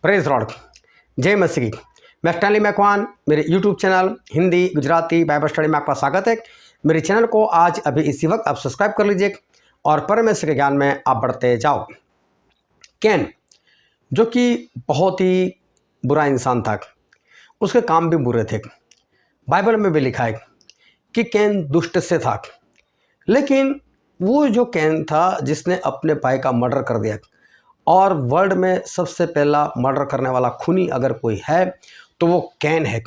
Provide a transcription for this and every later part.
Praise Lord, जय मसीह। मैं Stanley Macwan, मेरे YouTube channel Hindi Gujarati Bible study में आपका स्वागत है। मेरे चैनल को आज अभी इसी वक्त आप सब्सक्राइब कर लीजिए और परमेश्वर के ज्ञान में आप बढ़ते जाओ। कैन, जो कि बहुत ही बुरा इंसान था, उसके काम भी बुरे थे। बाइबल में भी लिखा है कि कैन दुष्ट से था, लेकिन वो जो कैन था जिसने अपने भाई का मर्डर कर दिया, और वर्ल्ड में सबसे पहला मर्डर करने वाला खूनी अगर कोई है तो वो कैन है।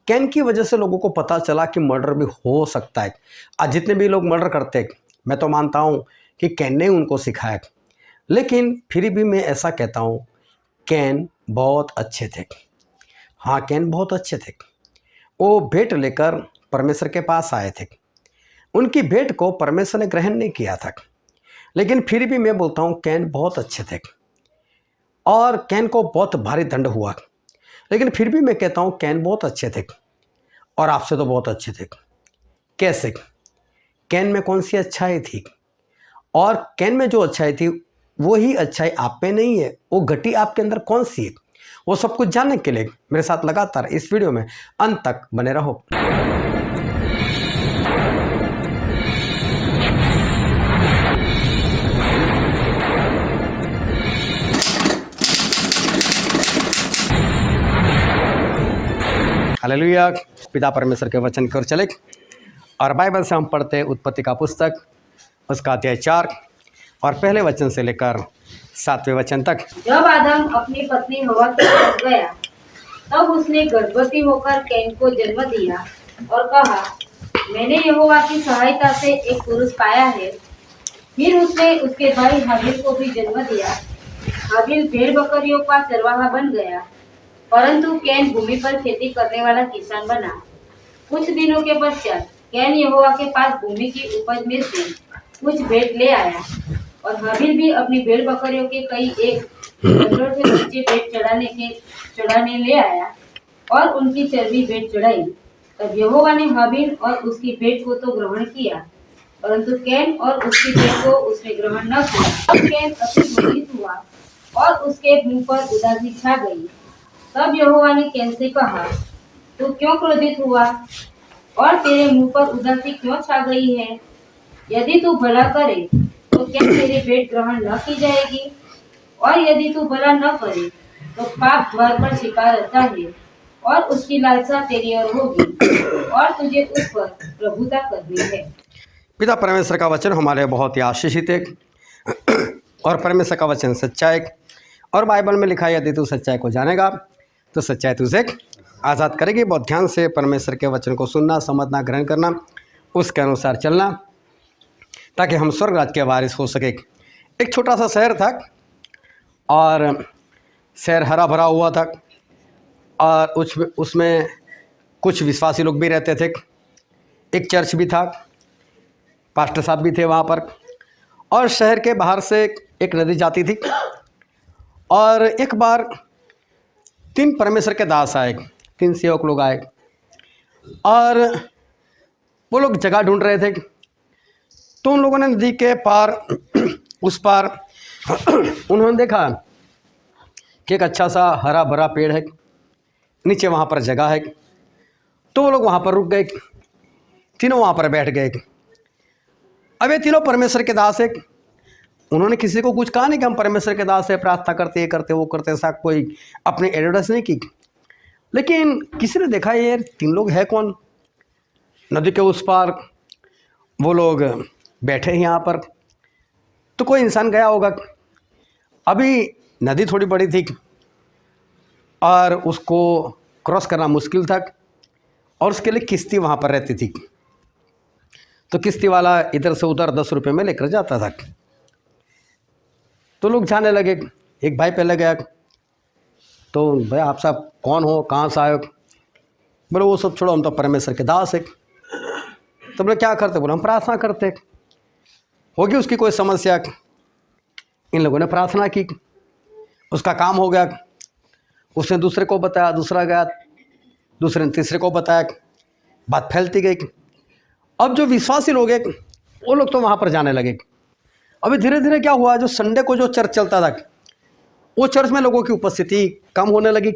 कैन की वजह से लोगों को पता चला कि मर्डर भी हो सकता है। आज जितने भी लोग मर्डर करते हैं, मैं तो मानता हूँ कि कैन ने उनको सिखाया, लेकिन फिर भी मैं ऐसा कहता हूँ कैन बहुत अच्छे थे। हाँ, कैन बहुत अच्छे थे। वो भेंट लेकर परमेश्वर के पास आए थे। उनकी भेंट को परमेश्वर ने ग्रहण नहीं किया था, लेकिन फिर भी मैं बोलता हूँ कैन बहुत अच्छे थे और कैन को बहुत भारी दंड हुआ, लेकिन फिर भी मैं कहता हूँ कैन बहुत अच्छे थे और आपसे तो बहुत अच्छे थे। कैसे? कैन में कौन सी अच्छाई थी? और कैन में जो अच्छाई थी वही अच्छाई आप में नहीं है। वो घटी आपके अंदर कौन सी है? वो सब कुछ जानने के लिए मेरे साथ लगातार इस वीडियो में अंत तक बने रहो। हालेलुया। पिता परमेश्वर के वचन की ओर चले और बाइबल से हम पढ़ते हैं उत्पत्ति का पुस्तक, उसका अध्याय 4 और पहले वचन से लेकर 7वें वचन तक। जब आदम अपनी पत्नी हवा के पास गया, तब उसने गर्भवती होकर कैन को जन्म दिया और कहा, मैंने यहोवा की सहायता से एक पुरुष पाया है। फिर उसने उसके भाई हाबिल को भी जन्म दिया। हाबिल भेड़ बकरियों का चरवाहा बन गया, परंतु कैन भूमि पर खेती करने वाला किसान बना। कुछ दिनों के पश्चात कैन यहोवा के पास भूमि की उपज में से कुछ भेंट ले आया, और हाबिल भी अपनी भेड़ बकरियों के कई एक बछड़ों से बच्चे भेंट चढ़ाने ले आया और उनकी चर्बी भेंट चढ़ाई। तब यहोवा ने हाबिल और उसकी भेंट को तो ग्रहण किया, परंतु कैन और उसकी भेंट को उसने ग्रहण न किया। तब कैन अति क्रोधित हुआ और उसके मुंह पर उदासी छा गई। तब यहोवा ने कैन से कहा, तू क्यों क्रोधित हुआ और तेरे मुंह पर उदासी क्यों छा गई है? यदि तू भला करे तो क्या तेरी भेंट ग्रहण न की जाएगी? और यदि तू भला न करे तो पाप द्वार पर छिपा रहता है और उसकी लालसा तेरी ओर होगी और तुझे उस पर प्रभुता करनी है। पिता परमेश्वर का वचन हमारे बहुत ही आशीषित है और परमेश्वर का वचन सच्चा है। और बाइबल में लिखा है, यदि तू सच्चाई को जानेगा तो सच्चाई तुझे आज़ाद करेगी। बहुत ध्यान से परमेश्वर के वचन को सुनना, समझना, ग्रहण करना, उसके अनुसार चलना, ताकि हम स्वर्ग राज्य के वारिस हो सके। एक छोटा सा शहर था और शहर हरा भरा हुआ था और उसमें कुछ विश्वासी लोग भी रहते थे। एक चर्च भी था, पास्टर साहब भी थे वहाँ पर, और शहर के बाहर से एक नदी जाती थी। और एक बार 3 परमेश्वर के दास आए, 3 सेवक लोग आए और वो लोग जगह ढूंढ रहे थे। तो उन लोगों ने नदी के पार उस पार उन्होंने देखा कि एक अच्छा सा हरा भरा पेड़ है, नीचे वहाँ पर जगह है। तो वो लोग वहाँ पर रुक गए, तीनों वहाँ पर बैठ गए। अब ये तीनों परमेश्वर के दास है। उन्होंने किसी को कुछ कहा नहीं कि हम परमेश्वर के दास है, प्रार्थना करते, ये करते, वो करते, ऐसा कोई अपनी एडवर्टाइज नहीं की। लेकिन किसी ने देखा ये 3 लोग है कौन? नदी के उस पार वो लोग बैठे हैं यहाँ पर, तो कोई इंसान गया होगा। अभी नदी थोड़ी बड़ी थी और उसको क्रॉस करना मुश्किल था, और उसके लिए किश्ती वहाँ पर रहती थी। तो किश्ती वाला इधर से उधर 10 रुपये में लेकर जाता था। तो लोग जाने लगे। एक भाई पहले गया, तो भाई आप साहब कौन हो, कहाँ से आए हो? बोले वो सब छोड़ो, हम तो परमेश्वर के दास है। तो बोले क्या करते? बोले हम प्रार्थना करते। होगी उसकी कोई समस्या? इन लोगों ने प्रार्थना की, उसका काम हो गया। उसने दूसरे को बताया, दूसरा गया, दूसरे ने तीसरे को बताया, बात फैलती गई। अब जो विश्वासी लोग हैं वो लोग तो वहाँ पर जाने लगे। अभी धीरे धीरे क्या हुआ, जो संडे को जो चर्च चलता था वो चर्च में लोगों की उपस्थिति कम होने लगी,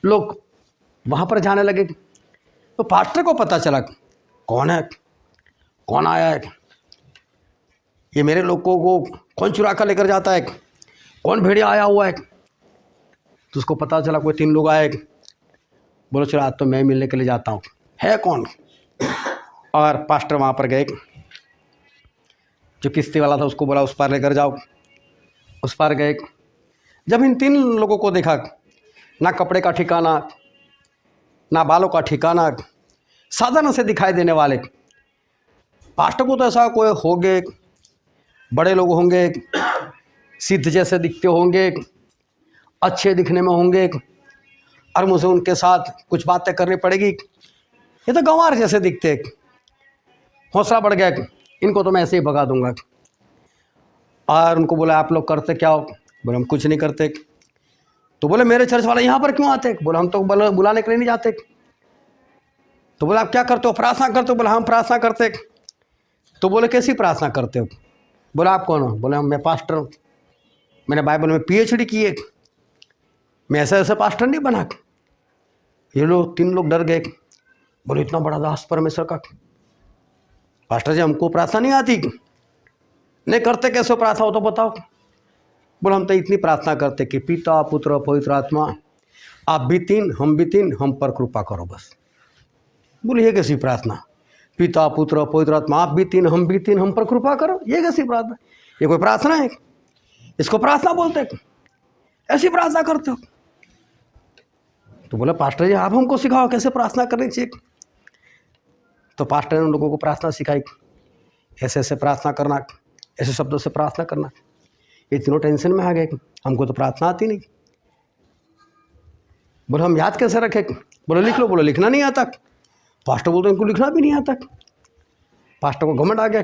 लोग वहाँ पर जाने लगे। तो पास्टर को पता चला कौन है, कौन आया है, ये मेरे लोगों को कौन चुरा कर लेकर जाता है, कौन भेड़िया आया हुआ है। तो उसको पता चला कोई 3 लोग आए। बोलो चलो आज तो मैं मिलने के लिए जाता हूँ, है कौन। और पास्टर वहाँ पर गए, जो किश्ती वाला था उसको बोला उस पार लेकर जाओ। उस पार गए। जब इन 3 लोगों को देखा, ना कपड़े का ठिकाना, ना बालों का ठिकाना, साधारण से दिखाई देने वाले। पास्टर को तो ऐसा कोई होंगे, बड़े लोग होंगे, सिद्ध जैसे दिखते होंगे, अच्छे दिखने में होंगे, और मुझे उनके साथ कुछ बातें करनी पड़ेगी। ये तो गंवार जैसे दिखते। हौसला बढ़ गया, इनको तो मैं ऐसे ही भगा दूंगा। और उनको बोला आप लोग करते क्या हो। बोले हम कुछ नहीं करते। तो बोले मेरे चर्च वाले यहाँ पर क्यों आते। बोले हम तो बुलाने के लिए नहीं जाते। तो बोले आप क्या करते हो, प्रार्थना करते हो। बोले हम प्रार्थना करते। तो बोले कैसी प्रार्थना करते हो। बोले आप कौन हो। बोले हम मैं पास्टर हूँ, मैंने बाइबल में PhD की है, मैं ऐसा ऐसा पास्टर नहीं बना। ये लोग 3 लोग डर गए। बोले इतना बड़ा दास परमेश्वर का। पास्टर जी हमको प्रार्थना नहीं आती। नहीं करते कैसे प्रार्थना हो तो बताओ। बोले हम तो इतनी प्रार्थना करते कि पिता पुत्र पवित्र आत्मा आप भी 3 हम भी 3 हम पर कृपा करो बस। बोले ये कैसी प्रार्थना, पिता पुत्र पवित्र आत्मा आप भी 3 हम भी 3 हम पर कृपा करो, ये कैसी प्रार्थना। ये कोई प्रार्थना है, इसको प्रार्थना बोलते, ऐसी प्रार्थना करते हो। तो बोला पास्टर जी आप हमको सिखाओ कैसे प्रार्थना करनी चाहिए। तो पास्टर ने उन लोगों को प्रार्थना सिखाई, ऐसे ऐसे प्रार्थना करना, ऐसे शब्दों से प्रार्थना करना। ये तीनों टेंशन में आ गए, हमको तो प्रार्थना आती नहीं। बोले हम याद कैसे रखें। बोले लिख लो। बोले लिखना नहीं आता। पास्टर बोलते इनको लिखना भी नहीं आता। पास्टर को घमंड आ गया।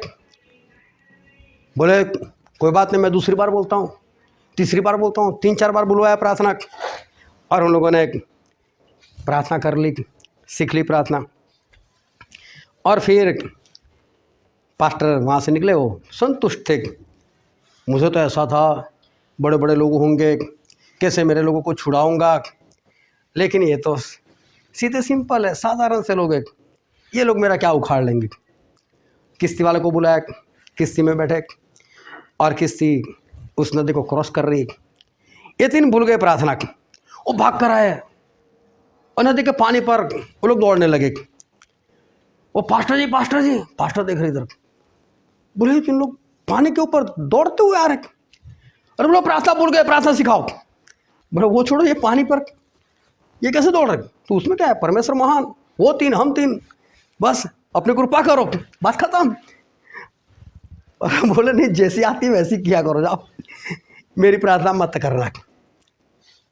बोले कोई बात नहीं, मैं दूसरी बार बोलता हूँ, तीसरी बार बोलता हूँ, 3-4 बार बुलवाया प्रार्थना। और उन लोगों ने प्रार्थना कर ली, सीख ली प्रार्थना। और फिर पास्टर वहाँ से निकले, वो संतुष्ट थे। मुझे तो ऐसा था बड़े बड़े लोग होंगे, कैसे मेरे लोगों को छुड़ाऊंगा, लेकिन ये तो सीधे सिंपल है, साधारण से लोग हैं, ये लोग मेरा क्या उखाड़ लेंगे। किश्ती वाले को बुलाया, किश्ती में बैठे और किश्ती उस नदी को क्रॉस कर रही। ये 3 भूल गए प्रार्थना की, वो भाग कर आए और नदी के पानी पर वो लोग दौड़ने लगे। वो पास्टर जी पास्टर जी, पास्टर देख रहे इधर। बोले 3 लोग पानी के ऊपर दौड़ते हुए आ रहे। अरे बोलो प्रार्थना भूल गए, प्रार्थना सिखाओ। बोले वो छोड़ो, ये पानी पर ये कैसे दौड़ रहे। तो उसमें क्या है, परमेश्वर महान, वो 3 हम 3, बस अपनी कृपा करो, बात खत्म। और बोले नहीं जैसी आती वैसी किया करो, जाओ मेरी प्रार्थना मत करना,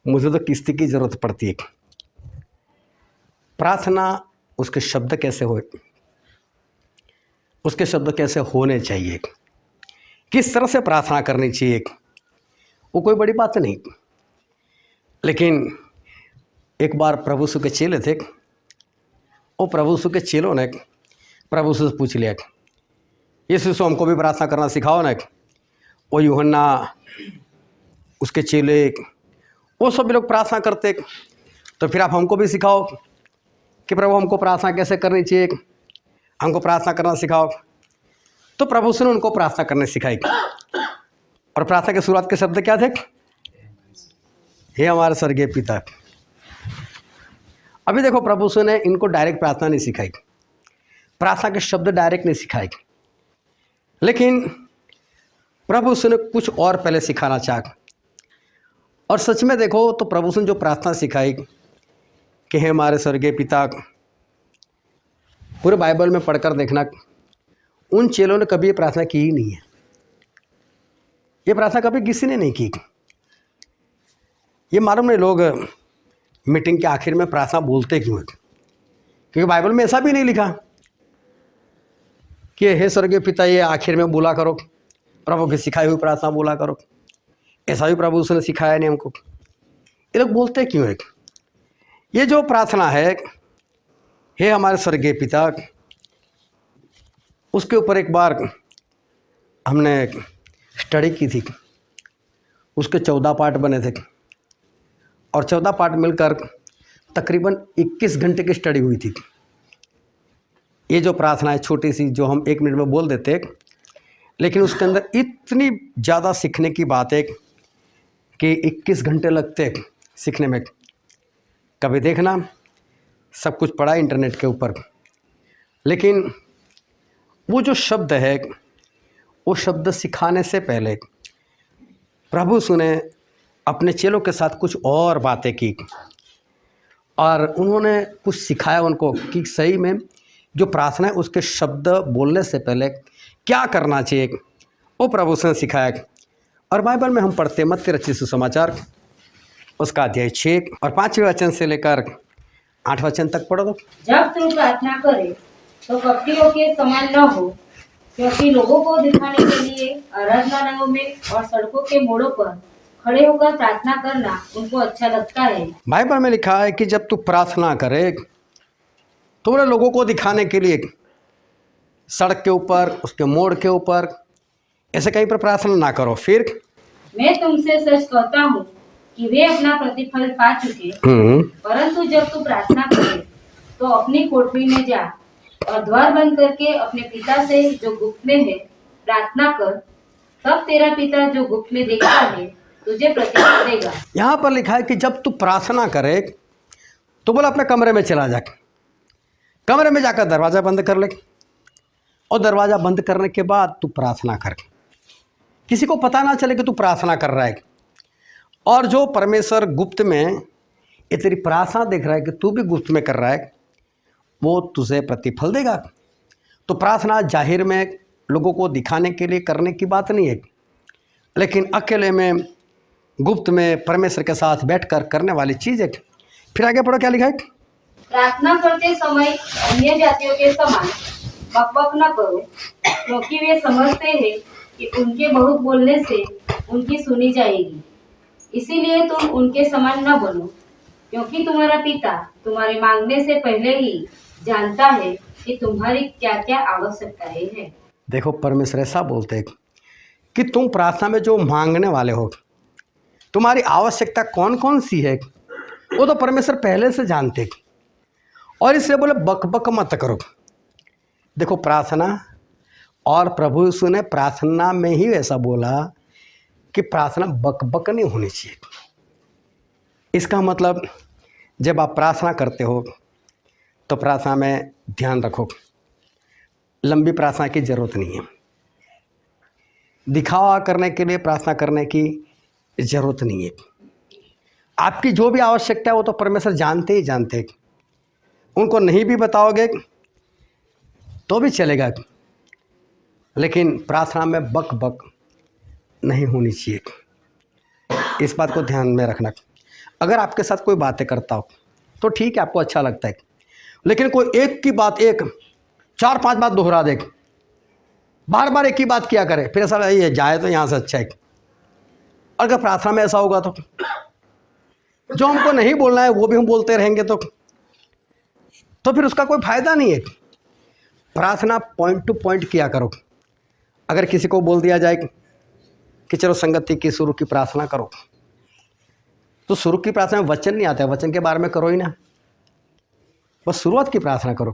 मुझे तो किश्ती की जरूरत पड़ती है। प्रार्थना उसके शब्द कैसे हो, उसके शब्द कैसे होने चाहिए, किस तरह से प्रार्थना करनी चाहिए, वो कोई बड़ी बात नहीं। लेकिन एक बार प्रभु यीशु के चेले थे, वो प्रभु यीशु के चेलों ने प्रभु यीशु से पूछ लिया, यीशु हमको भी प्रार्थना करना सिखाओ ना। वो यूहन्ना, उसके चेले, वो सभी लोग प्रार्थना करते, तो फिर आप हमको भी सिखाओ कि प्रभु हमको प्रार्थना कैसे करनी चाहिए, हमको प्रार्थना करना सिखाओ। तो प्रभु यीशु ने उनको प्रार्थना करने सिखाई। और प्रार्थना के शुरुआत के शब्द क्या थे, हे हमारे स्वर्गीय पिता। अभी देखो प्रभु यीशु ने इनको डायरेक्ट प्रार्थना नहीं सिखाई, प्रार्थना के शब्द डायरेक्ट नहीं सिखाए, लेकिन प्रभु यीशु ने कुछ और पहले सिखाना चाहा। और सच में देखो तो प्रभु यीशु ने जो प्रार्थना सिखाई कि हे हमारे स्वर्गीय पिता, पूरे बाइबल में पढ़कर देखना, उन चेलों ने कभी ये प्रार्थना की ही नहीं है। ये प्रार्थना कभी किसी ने नहीं की। ये मालूम नहीं लोग मीटिंग के आखिर में प्रार्थना बोलते क्यों है, क्योंकि बाइबल में ऐसा भी नहीं लिखा कि हे स्वर्गीय पिता ये आखिर में बोला करो, प्रभु की सिखाई हुई प्रार्थना बोला करो। ऐसा भी प्रभु उसने सिखाया नहीं हमको। ये लोग बोलते क्यों है। ये जो प्रार्थना है हे हमारे स्वर्गीय पिता, उसके ऊपर एक बार हमने स्टडी की थी। उसके 14 पार्ट बने थे और 14 पार्ट मिलकर तकरीबन 21 घंटे की स्टडी हुई थी। ये जो प्रार्थना है छोटी सी, जो हम 1 मिनट में बोल देते, लेकिन उसके अंदर इतनी ज़्यादा सीखने की बात है कि 21 घंटे लगते सीखने में। कभी देखना, सब कुछ पढ़ा इंटरनेट के ऊपर, लेकिन वो जो शब्द है, वो शब्द सिखाने से पहले प्रभु सुने अपने चेलों के साथ कुछ और बातें की और उन्होंने कुछ सिखाया उनको कि सही में जो प्रार्थना है उसके शब्द बोलने से पहले क्या करना चाहिए, वो प्रभु ने सिखाया। और बाइबल में हम पढ़ते मत्ती रचित सुसमाचार उसका अध्याय 6 और 5वें वचन से लेकर 8 वचन तक पढ़ो। जब तू प्रार्थना करे तो कपटियों के समान न हो, क्योंकि लोगों को दिखाने के लिए आराधनालयों में और सड़कों के मोड़ों पर खड़े होकर प्रार्थना करना उनको अच्छा लगता है। बाइबल में लिखा है कि जब तू प्रार्थना करे तो बोले लोगों को दिखाने के लिए सड़क के ऊपर, उसके मोड़ के ऊपर, ऐसे कहीं पर प्रार्थना ना करो। फिर मैं तुमसे सच कहता हूँ कि वे अपना प्रतिफल पा चुके। परंतु जब तू प्रार्थना करे तो अपनी कोठरी में जा और द्वार बंद करके अपने पिता से जो गुप्त में है प्रार्थना कर, तब तेरा पिता जो गुप्त में देखता है तुझे प्रतिफल देगा। यहाँ पर लिखा है कि जब तू प्रार्थना करे तो बोला अपने कमरे में चला जा, कमरे में जाकर दरवाज़ा बंद कर ले और दरवाज़ा बंद करने के बाद तू प्रार्थना कर, किसी को पता ना चले कि तू प्रार्थना कर रहा है। और जो परमेश्वर गुप्त में ये तेरी प्रार्थना देख रहा है कि तू भी गुप्त में कर रहा है, वो तुझे प्रतिफल देगा। तो प्रार्थना जाहिर में लोगों को दिखाने के लिए करने की बात नहीं है, लेकिन अकेले में गुप्त में परमेश्वर के साथ बैठकर करने वाली चीज़ है। फिर आगे पढ़ो क्या लिखा है। प्रार्थना करते समय अन्य जातियों के समान बकबक न करो, क्योंकि वे समझते हैं कि उनके बहुत बोलने से उनकी सुनी जाएगी। इसीलिए तुम उनके समान न बनो, क्योंकि तुम्हारा पिता तुम्हारे मांगने से पहले ही जानता है कि तुम्हारी क्या क्या आवश्यकताएं हैं। देखो परमेश्वर ऐसा बोलते हैं कि तुम प्रार्थना में जो मांगने वाले हो, तुम्हारी आवश्यकता कौन कौन सी है, वो तो परमेश्वर पहले से जानते हैं। और इसलिए बोले बकबक मत करो। देखो प्रार्थना, और प्रभु यीशु ने प्रार्थना में ही ऐसा बोला कि प्रार्थना बकबक नहीं होनी चाहिए। इसका मतलब जब आप प्रार्थना करते हो तो प्रार्थना में ध्यान रखो, लंबी प्रार्थना की ज़रूरत नहीं है, दिखावा करने के लिए प्रार्थना करने की ज़रूरत नहीं है। आपकी जो भी आवश्यकता है वो तो परमेश्वर जानते ही जानते हैं। उनको नहीं भी बताओगे तो भी चलेगा, लेकिन प्रार्थना में बक बक नहीं होनी चाहिए। इस बात को ध्यान में रखना। अगर आपके साथ कोई बातें करता हो तो ठीक है, आपको अच्छा लगता है, लेकिन कोई एक की बात 4-5 बात दोहरा दे, बार बार एक ही बात किया करे, फिर ऐसा ये जाए तो यहाँ से अच्छा है। और अगर प्रार्थना में ऐसा होगा तो जो हमको नहीं बोलना है वो भी हम बोलते रहेंगे तो फिर उसका कोई फायदा नहीं है। प्रार्थना पॉइंट टू पॉइंट किया करो। अगर किसी को बोल दिया जाए कि चलो संगति की शुरू की प्रार्थना करो, तो शुरू की प्रार्थना में वचन नहीं आता है, वचन के बारे में करो ही ना, बस शुरुआत की प्रार्थना करो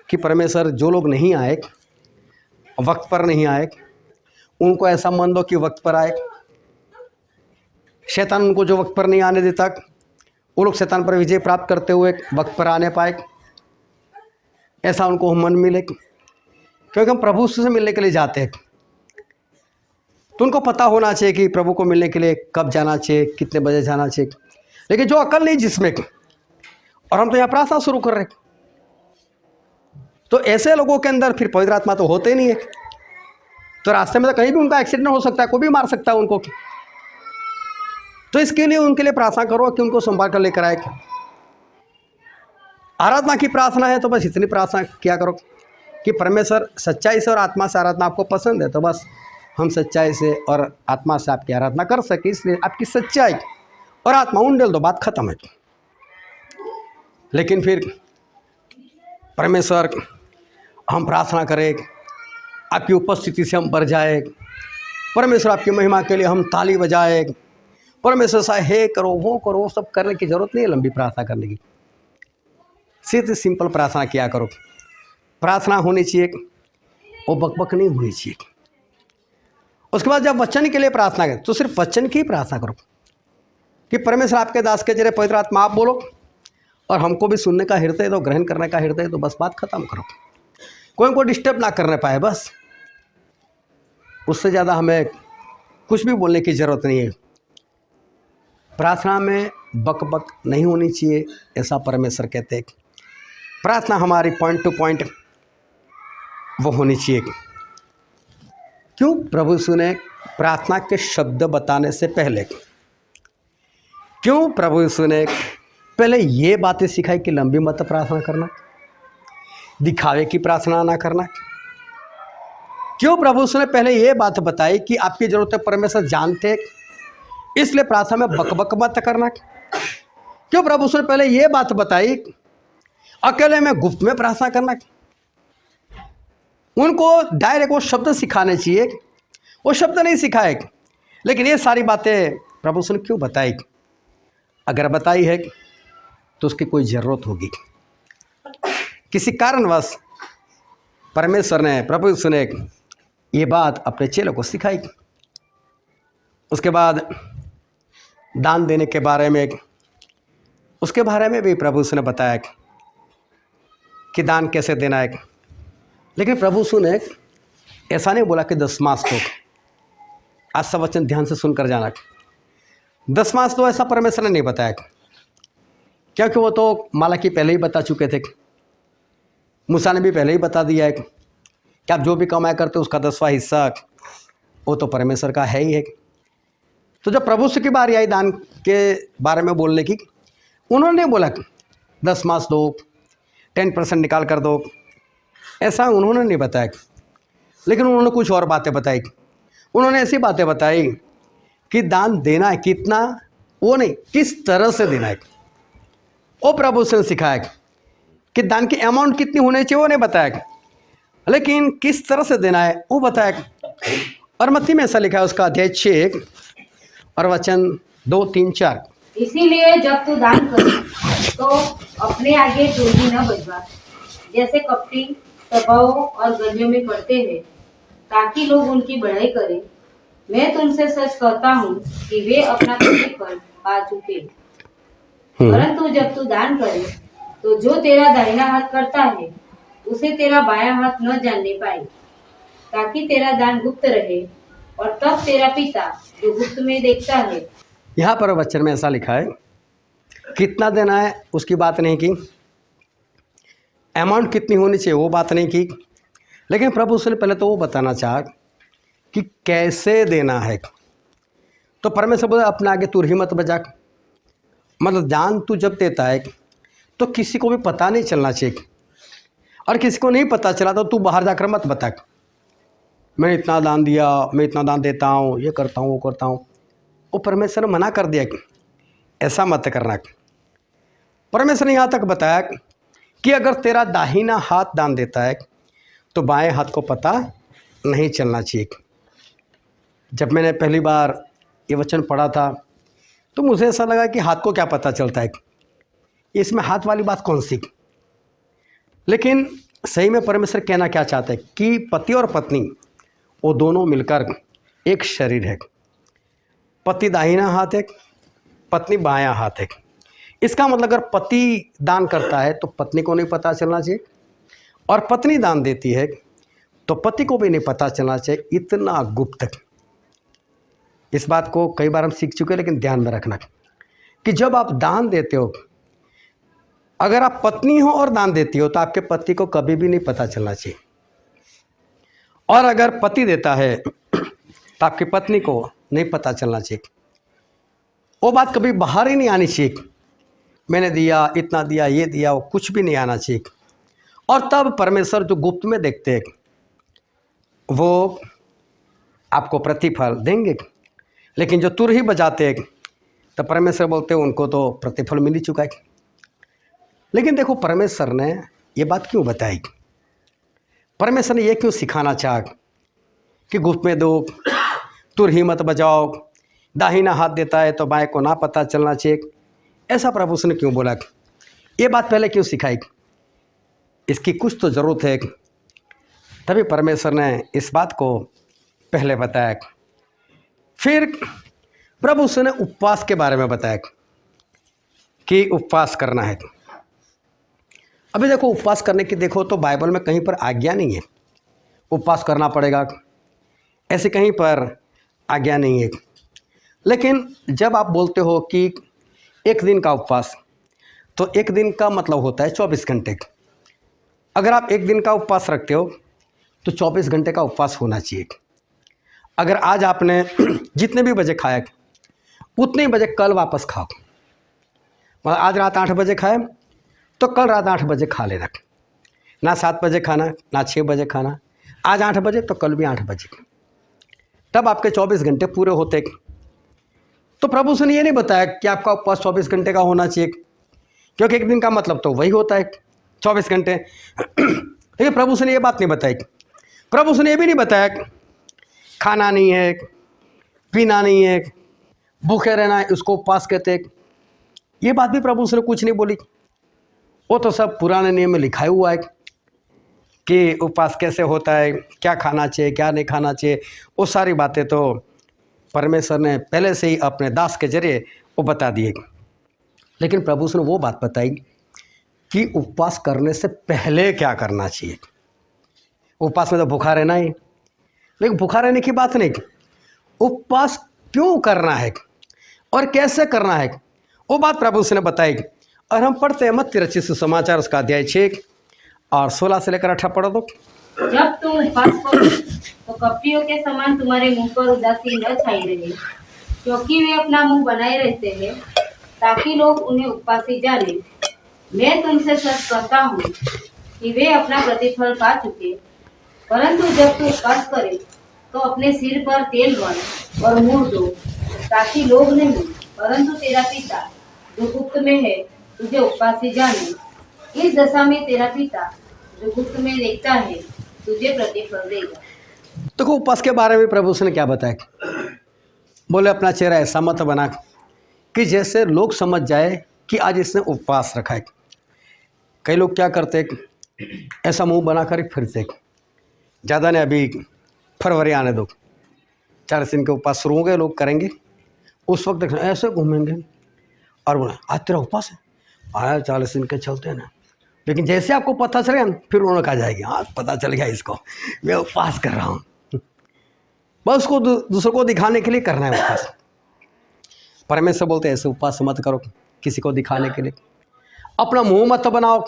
कि परमेश्वर जो लोग नहीं आए, वक्त पर नहीं आए, उनको ऐसा मन दो कि वक्त पर आए। शैतान उनको जो वक्त पर नहीं आने देता, वो लोग शैतान पर विजय प्राप्त करते हुए वक्त पर आने पाए, ऐसा उनको मन मिले। क्योंकि हम प्रभु से मिलने के लिए जाते हैं, तो उनको पता होना चाहिए कि प्रभु को मिलने के लिए कब जाना चाहिए, कितने बजे जाना चाहिए। लेकिन जो अकल नहीं जिसमें, और हम तो यहाँ प्रार्थना शुरू कर रहे हैं, तो ऐसे लोगों के अंदर फिर पवित्र आत्मा तो होते ही नहीं है। तो रास्ते में तो कहीं भी उनका एक्सीडेंट हो सकता है, कोई भी मार सकता है उनको। तो इसके लिए उनके लिए प्रार्थना करो कि उनको संभाल कर लेकर आए। आराधना की प्रार्थना है तो बस इतनी प्रार्थना किया करो कि परमेश्वर सच्चाई से और आत्मा से आराधना आपको पसंद है, तो बस हम सच्चाई से और आत्मा से आपकी आराधना कर सके, इसलिए आपकी सच्चाई और आत्मा उंडेल दो, बात खत्म है। लेकिन फिर परमेश्वर हम प्रार्थना करें, आपकी उपस्थिति से हम बढ़ जाए, परमेश्वर आपकी महिमा के लिए हम ताली बजाए, परमेश्वर सा हे करो वो करो, वो सब करने की ज़रूरत नहीं है लंबी प्रार्थना करने की। सीधी सिंपल प्रार्थना किया करो। प्रार्थना होनी चाहिए, वो बकबक नहीं होनी चाहिए। उसके बाद जब वचन के लिए प्रार्थना करें तो सिर्फ वचन की प्रार्थना करो कि परमेश्वर आपके दास के जरिए पवित्र आत्मा आप बोलो और हमको भी सुनने का हृदय दो, ग्रहण करने का हृदय दो, बस बात खत्म करो। कोई को डिस्टर्ब ना करने पाए, बस उससे ज़्यादा हमें कुछ भी बोलने की ज़रूरत नहीं है। प्रार्थना में बकबक नहीं होनी चाहिए, ऐसा परमेश्वर कहते हैं। प्रार्थना हमारी पॉइंट टू पॉइंट वो होनी चाहिए। क्यों? प्रभु यीशु ने प्रार्थना के शब्द बताने से पहले क्यों प्रभु यीशु ने पहले ये बातें सिखाई कि लंबी मत प्रार्थना करना, दिखावे की प्रार्थना ना करना। क्यों प्रभु यीशु ने पहले ये बात बताई कि आपकी ज़रूरतें परमेश्वर जानते हैं, इसलिए प्रार्थना में बकबक मत करना। क्यों प्रभु यीशु ने पहले ये बात बताई अकेले में गुप्त में प्रार्थना करना। उनको डायरेक्ट वो शब्द सिखाने चाहिए, वो शब्द नहीं सिखाए। लेकिन ये सारी बातें प्रभु यीशु ने क्यों बताई? अगर बताई है तो उसकी कोई ज़रूरत होगी, किसी कारणवश परमेश्वर ने, प्रभु यीशु ने ये बात अपने चेलों को सिखाई। उसके बाद दान देने के बारे में, उसके बारे में भी प्रभु यीशु ने बताया कि दान कैसे देना है। लेकिन प्रभु यीशु ने ऐसा नहीं बोला कि दशमांश दो। आज सब वचन ध्यान से सुनकर जाना। दशमांश दो ऐसा परमेश्वर ने नहीं बताया, क्योंकि वो तो मालाकी पहले ही बता चुके थे। मूसा ने भी पहले ही बता दिया है कि आप जो भी कमाया करते हो उसका 10वां हिस्सा वो तो परमेश्वर का है ही है। तो जब प्रभु यीशु की बारी आई दान के बारे में बोलने की, उन्होंने बोला कि दशमांश दो, 10% निकाल कर दो, ऐसा उन्होंने नहीं बताया। लेकिन उन्होंने कुछ और बातें बताई। उन्होंने ऐसी बातें बताई कि दान देना है कितना, वो नहीं, किस तरह से देना है। वो प्रभु से सिखाया कि दान की अमाउंट कितनी होनी चाहिए वो नहीं बताया, लेकिन किस तरह से देना है वो बताया। और मत्ती में ऐसा लिखा है, उसका अध्याय 6 और वचन 2, 3, 4। इसीलिए जब तू दान करे तो अपने आगे चोरी न बजवा, जैसे कपटी सभाओं और गलियों में करते हैं, ताकि लोग उनकी बढ़ाई करें। मैं तुमसे सच कहता हूँ कि वे अपना प्रतिफल पा चुके। परंतु जब तू दान करे तो जो तेरा दाहिना हाथ करता है उसे तेरा बायां हाथ न जानने पाए, ताकि तेरा दान गुप्त रहे, और तब तेरा पिता जो गुप्त में देखता है। यहाँ पर वचन में ऐसा लिखा है, कितना देना है उसकी बात नहीं की, अमाउंट कितनी होनी चाहिए वो बात नहीं की, लेकिन प्रभु उसने पहले तो वो बताना चाहा कि कैसे देना है। तो परमेश्वर बोले अपने आगे तू ही मत बजा। मतलब दान तू जब देता है तो किसी को भी पता नहीं चलना चाहिए, और किसी को नहीं पता चला तो तू बाहर जाकर मत बता मैंने इतना दान दिया, मैं इतना दान देता हूँ, ये करता हूँ, वो करता हूँ। वो परमेश्वर ने मना कर दिया कि ऐसा मत करना। परमेश्वर ने यहाँ तक बताया कि अगर तेरा दाहिना हाथ दान देता है तो बाएं हाथ को पता नहीं चलना चाहिए। जब मैंने पहली बार ये वचन पढ़ा था तो मुझे ऐसा लगा कि हाथ को क्या पता चलता है, इसमें हाथ वाली बात कौन सी। लेकिन सही में परमेश्वर कहना क्या चाहते हैं कि पति और पत्नी वो दोनों मिलकर एक शरीर है। पति दाहिना हाथ है, पत्नी बायां हाथ है। इसका मतलब अगर पति दान करता है तो पत्नी को नहीं पता चलना चाहिए, और पत्नी दान देती है तो पति को भी नहीं पता चलना चाहिए। इतना गुप्त। इस बात को कई बार हम सीख चुके हैं, लेकिन ध्यान में रखना कि जब आप दान देते हो, अगर आप पत्नी हो और दान देती हो तो आपके पति को कभी भी नहीं पता चलना चाहिए, और अगर पति देता है तो आपकी पत्नी को नहीं पता चलना चाहिए। वो बात कभी बाहर ही नहीं आनी चाहिए, मैंने दिया, इतना दिया, ये दिया, वो कुछ भी नहीं आना चाहिए। और तब परमेश्वर जो गुप्त में देखते हैं वो आपको प्रतिफल देंगे। लेकिन जो तुर ही बजाते हैं तो परमेश्वर बोलते हैं उनको तो प्रतिफल मिल ही चुका है। लेकिन देखो परमेश्वर ने ये बात क्यों बताई, परमेश्वर ने ये क्यों सिखाना चाहा कि गुप्त में दो तुर ही मत बजाओ, दाहिना हाथ देता है तो बाएं को ना पता चलना चाहिए। ऐसा प्रभु उसने क्यों बोला? ये बात पहले क्यों सिखाई? इसकी कुछ तो ज़रूरत है, तभी परमेश्वर ने इस बात को पहले बताया। फिर प्रभु उसने उपवास के बारे में बताया कि उपवास करना है। अभी देखो, उपवास करने की देखो तो बाइबल में कहीं पर आज्ञा नहीं है उपवास करना पड़ेगा, ऐसे कहीं पर आज्ञा नहीं है। लेकिन जब आप बोलते हो कि एक दिन का उपवास, तो एक दिन का मतलब होता है 24 घंटे। अगर आप एक दिन का उपवास रखते हो तो 24 घंटे का उपवास होना चाहिए। अगर आज आपने जितने भी बजे खाया उतने ही बजे कल वापस खाओ। मतलब आज रात 8 बजे खाए तो कल रात 8 बजे खा लेना, ना 7 बजे खाना, ना 6 बजे खाना। आज 8 बजे तो कल भी 8 बजे, तब आपके 24 घंटे पूरे होते। तो प्रभु उसने ये नहीं बताया कि आपका उपवास 24 घंटे का होना चाहिए, क्योंकि एक दिन का मतलब तो वही होता है 24 घंटे। लेकिन प्रभु उसने ये बात नहीं बताई। प्रभु उसने ये भी नहीं बताया खाना नहीं है, पीना नहीं है, भूखे रहना है, उसको उपवास कहते हैं। ये बात भी प्रभु उसने कुछ नहीं बोली। वो तो सब पुराने नियम में लिखा हुआ है कि उपवास कैसे होता है, क्या खाना चाहिए, क्या नहीं खाना चाहिए। वो सारी बातें तो परमेश्वर ने पहले से ही अपने दास के जरिए वो बता दिए। लेकिन प्रभु उसने वो बात बताई कि उपवास करने से पहले क्या करना चाहिए। उपवास में तो भूखा रहना ही, लेकिन भूखा रहने की बात नहीं, उपवास क्यों करना है और कैसे करना है, वो बात प्रभु उसने बताई। और हम पढ़ते हैं मत्ती रचित सुसमाचार उसका अध्याय 6 और 16 से लेकर 18 पढ़ो तो। जब तुम उपवास करो तो कपटियों के समान तुम्हारे मुंह पर उदासी न छाई रहे, क्योंकि वे अपना मुंह बनाए रहते हैं ताकि लोग उन्हें उपवासी जाने। मैं तुमसे सच कहता हूँ कि वे अपना प्रतिफल पा चुके। परंतु जब तू उपवास करे तो अपने सिर पर तेल मल और मुंह धो, ताकि लोग नहीं परंतु तेरा पिता जो गुप्त में है तुझे उपवासी जाने। इस दशा में तेरा पिता जो गुप्त में देखता है तुझे प्रतिफल देगा। देखो, उपवास के बारे में प्रभु उसने क्या बताया? बोले अपना चेहरा ऐसा मत बना कि जैसे लोग समझ जाए कि आज इसने उपवास रखा है। कई लोग क्या करते, ऐसा मुंह बना कर फिरते। ज़्यादा नहीं, अभी फरवरी आने दो, 40 दिन के उपवास शुरू होंगे, लोग करेंगे। उस वक्त देखना ऐसे घूमेंगे और बोले आज तेरा उपवास है, आया 40 दिन के चलते हैं ना। लेकिन जैसे आपको पता चलेगा फिर रौनक आ जाएगी, हाँ पता चल गया इसको, मैं उपवास कर रहा हूँ। बस उसको दूसरों को दिखाने के लिए करना है उपवास। परमेश्वर बोलते हैं ऐसे उपवास मत करो किसी को दिखाने के लिए। अपना मुंह मत बनाओ,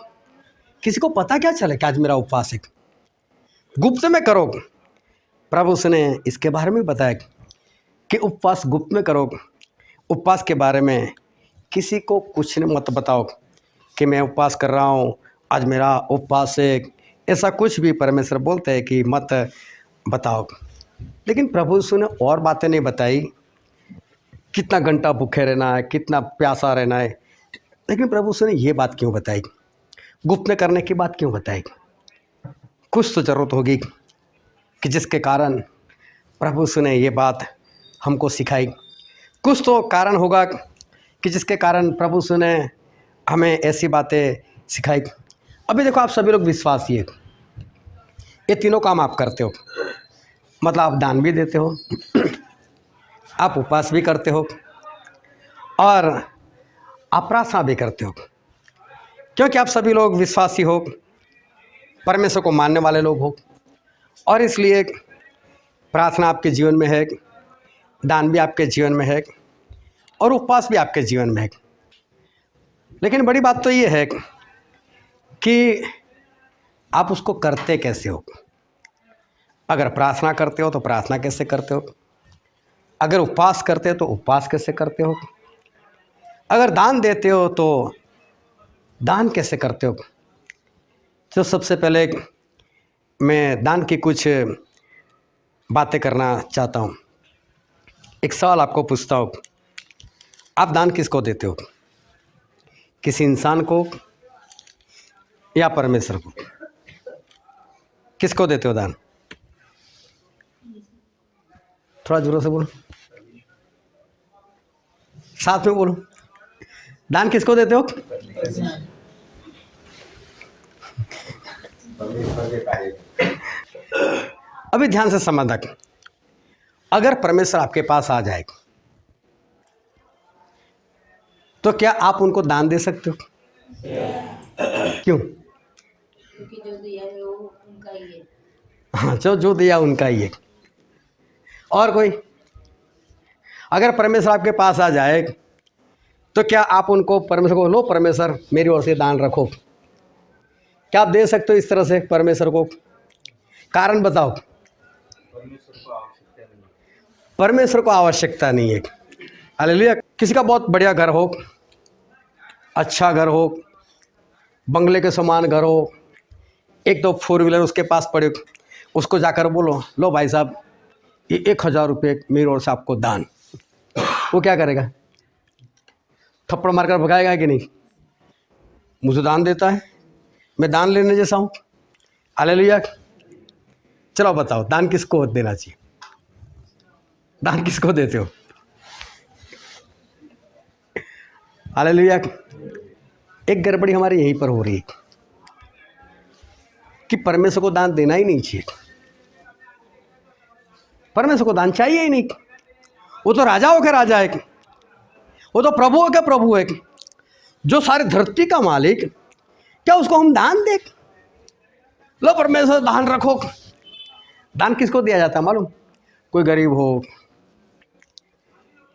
किसी को पता क्या चले कि आज मेरा उपवास है। गुप्त में करो। प्रभु उसने इसके बारे में बताया कि उपवास गुप्त में करो। उपवास के बारे में किसी को कुछ मत बताओ कि मैं उपवास कर रहा हूँ, आज मेरा उपवास है। ऐसा कुछ भी परमेश्वर बोलते हैं कि मत बताओ। लेकिन प्रभु उसने और बातें नहीं बताई, कितना घंटा भूखे रहना है, कितना प्यासा रहना है। लेकिन प्रभु उसने ये बात क्यों बताई, गुप्त में करने की बात क्यों बताई? कुछ तो ज़रूरत होगी कि जिसके कारण प्रभु उसने ये बात हमको सिखाई। कुछ तो कारण होगा कि जिसके कारण प्रभु उसने हमें ऐसी बातें सिखाई। अभी देखो, आप सभी लोग विश्वासी है, ये तीनों काम आप करते हो। मतलब आप दान भी देते हो, आप उपवास भी करते हो और आप प्रार्थना भी करते हो, क्योंकि आप सभी लोग विश्वासी हो, परमेश्वर को मानने वाले लोग हो। और इसलिए प्रार्थना आपके जीवन में है, दान भी आपके जीवन में है और उपवास भी आपके जीवन में है। लेकिन बड़ी बात तो ये है कि आप उसको करते कैसे हो। अगर प्रार्थना करते हो तो प्रार्थना कैसे करते हो, अगर उपवास करते हो तो उपवास कैसे करते हो, अगर दान देते हो तो दान कैसे करते हो। तो सबसे पहले मैं दान की कुछ बातें करना चाहता हूँ। एक सवाल आपको पूछता हूँ, आप दान किसको देते हो? किसी इंसान को या परमेश्वर को? किसको देते हो दान? थोड़ा जोरों से बोलो, साथ में बोलो। दान किसको देते हो? अभी ध्यान से समझना, अगर परमेश्वर आपके पास आ जाए तो क्या आप उनको दान दे सकते हो? क्यों? क्योंकि जो दिया है वो उनका ही है। हाँ, जो दिया उनका ही है। और कोई? अगर परमेश्वर आपके पास आ जाए तो क्या आप उनको, परमेश्वर को, लो परमेश्वर मेरी ओर से दान रखो, क्या आप दे सकते हो इस तरह से परमेश्वर को? कारण बताओ। परमेश्वर को आवश्यकता नहीं है। हालेलुया। किसी का बहुत बढ़िया घर हो, अच्छा घर हो, बंगले के समान घर हो, एक तो 4 व्हीलर उसके पास पड़े, उसको जाकर बोलो लो भाई साहब ये 1000 रुपये मेरी ओर से आपको दान, वो क्या करेगा? थप्पड़ मारकर भगाएगा कि नहीं? मुझे दान देता है, मैं दान लेने जैसा हूँ। हालेलुया। चलो बताओ, दान किसको देना चाहिए? दान किसको देते हो? हालेलुया। एक गड़बड़ी हमारी यहीं पर हो रही है कि परमेश्वर को दान देना ही नहीं चाहिए। परमेश्वर को दान चाहिए ही नहीं। वो तो राजाओं के राजा है, वो तो प्रभुओं के प्रभु है, जो सारी धरती का मालिक, क्या उसको हम दान दे? लो परमेश्वर दान रखो। दान किसको दिया जाता है मालूम? कोई गरीब हो,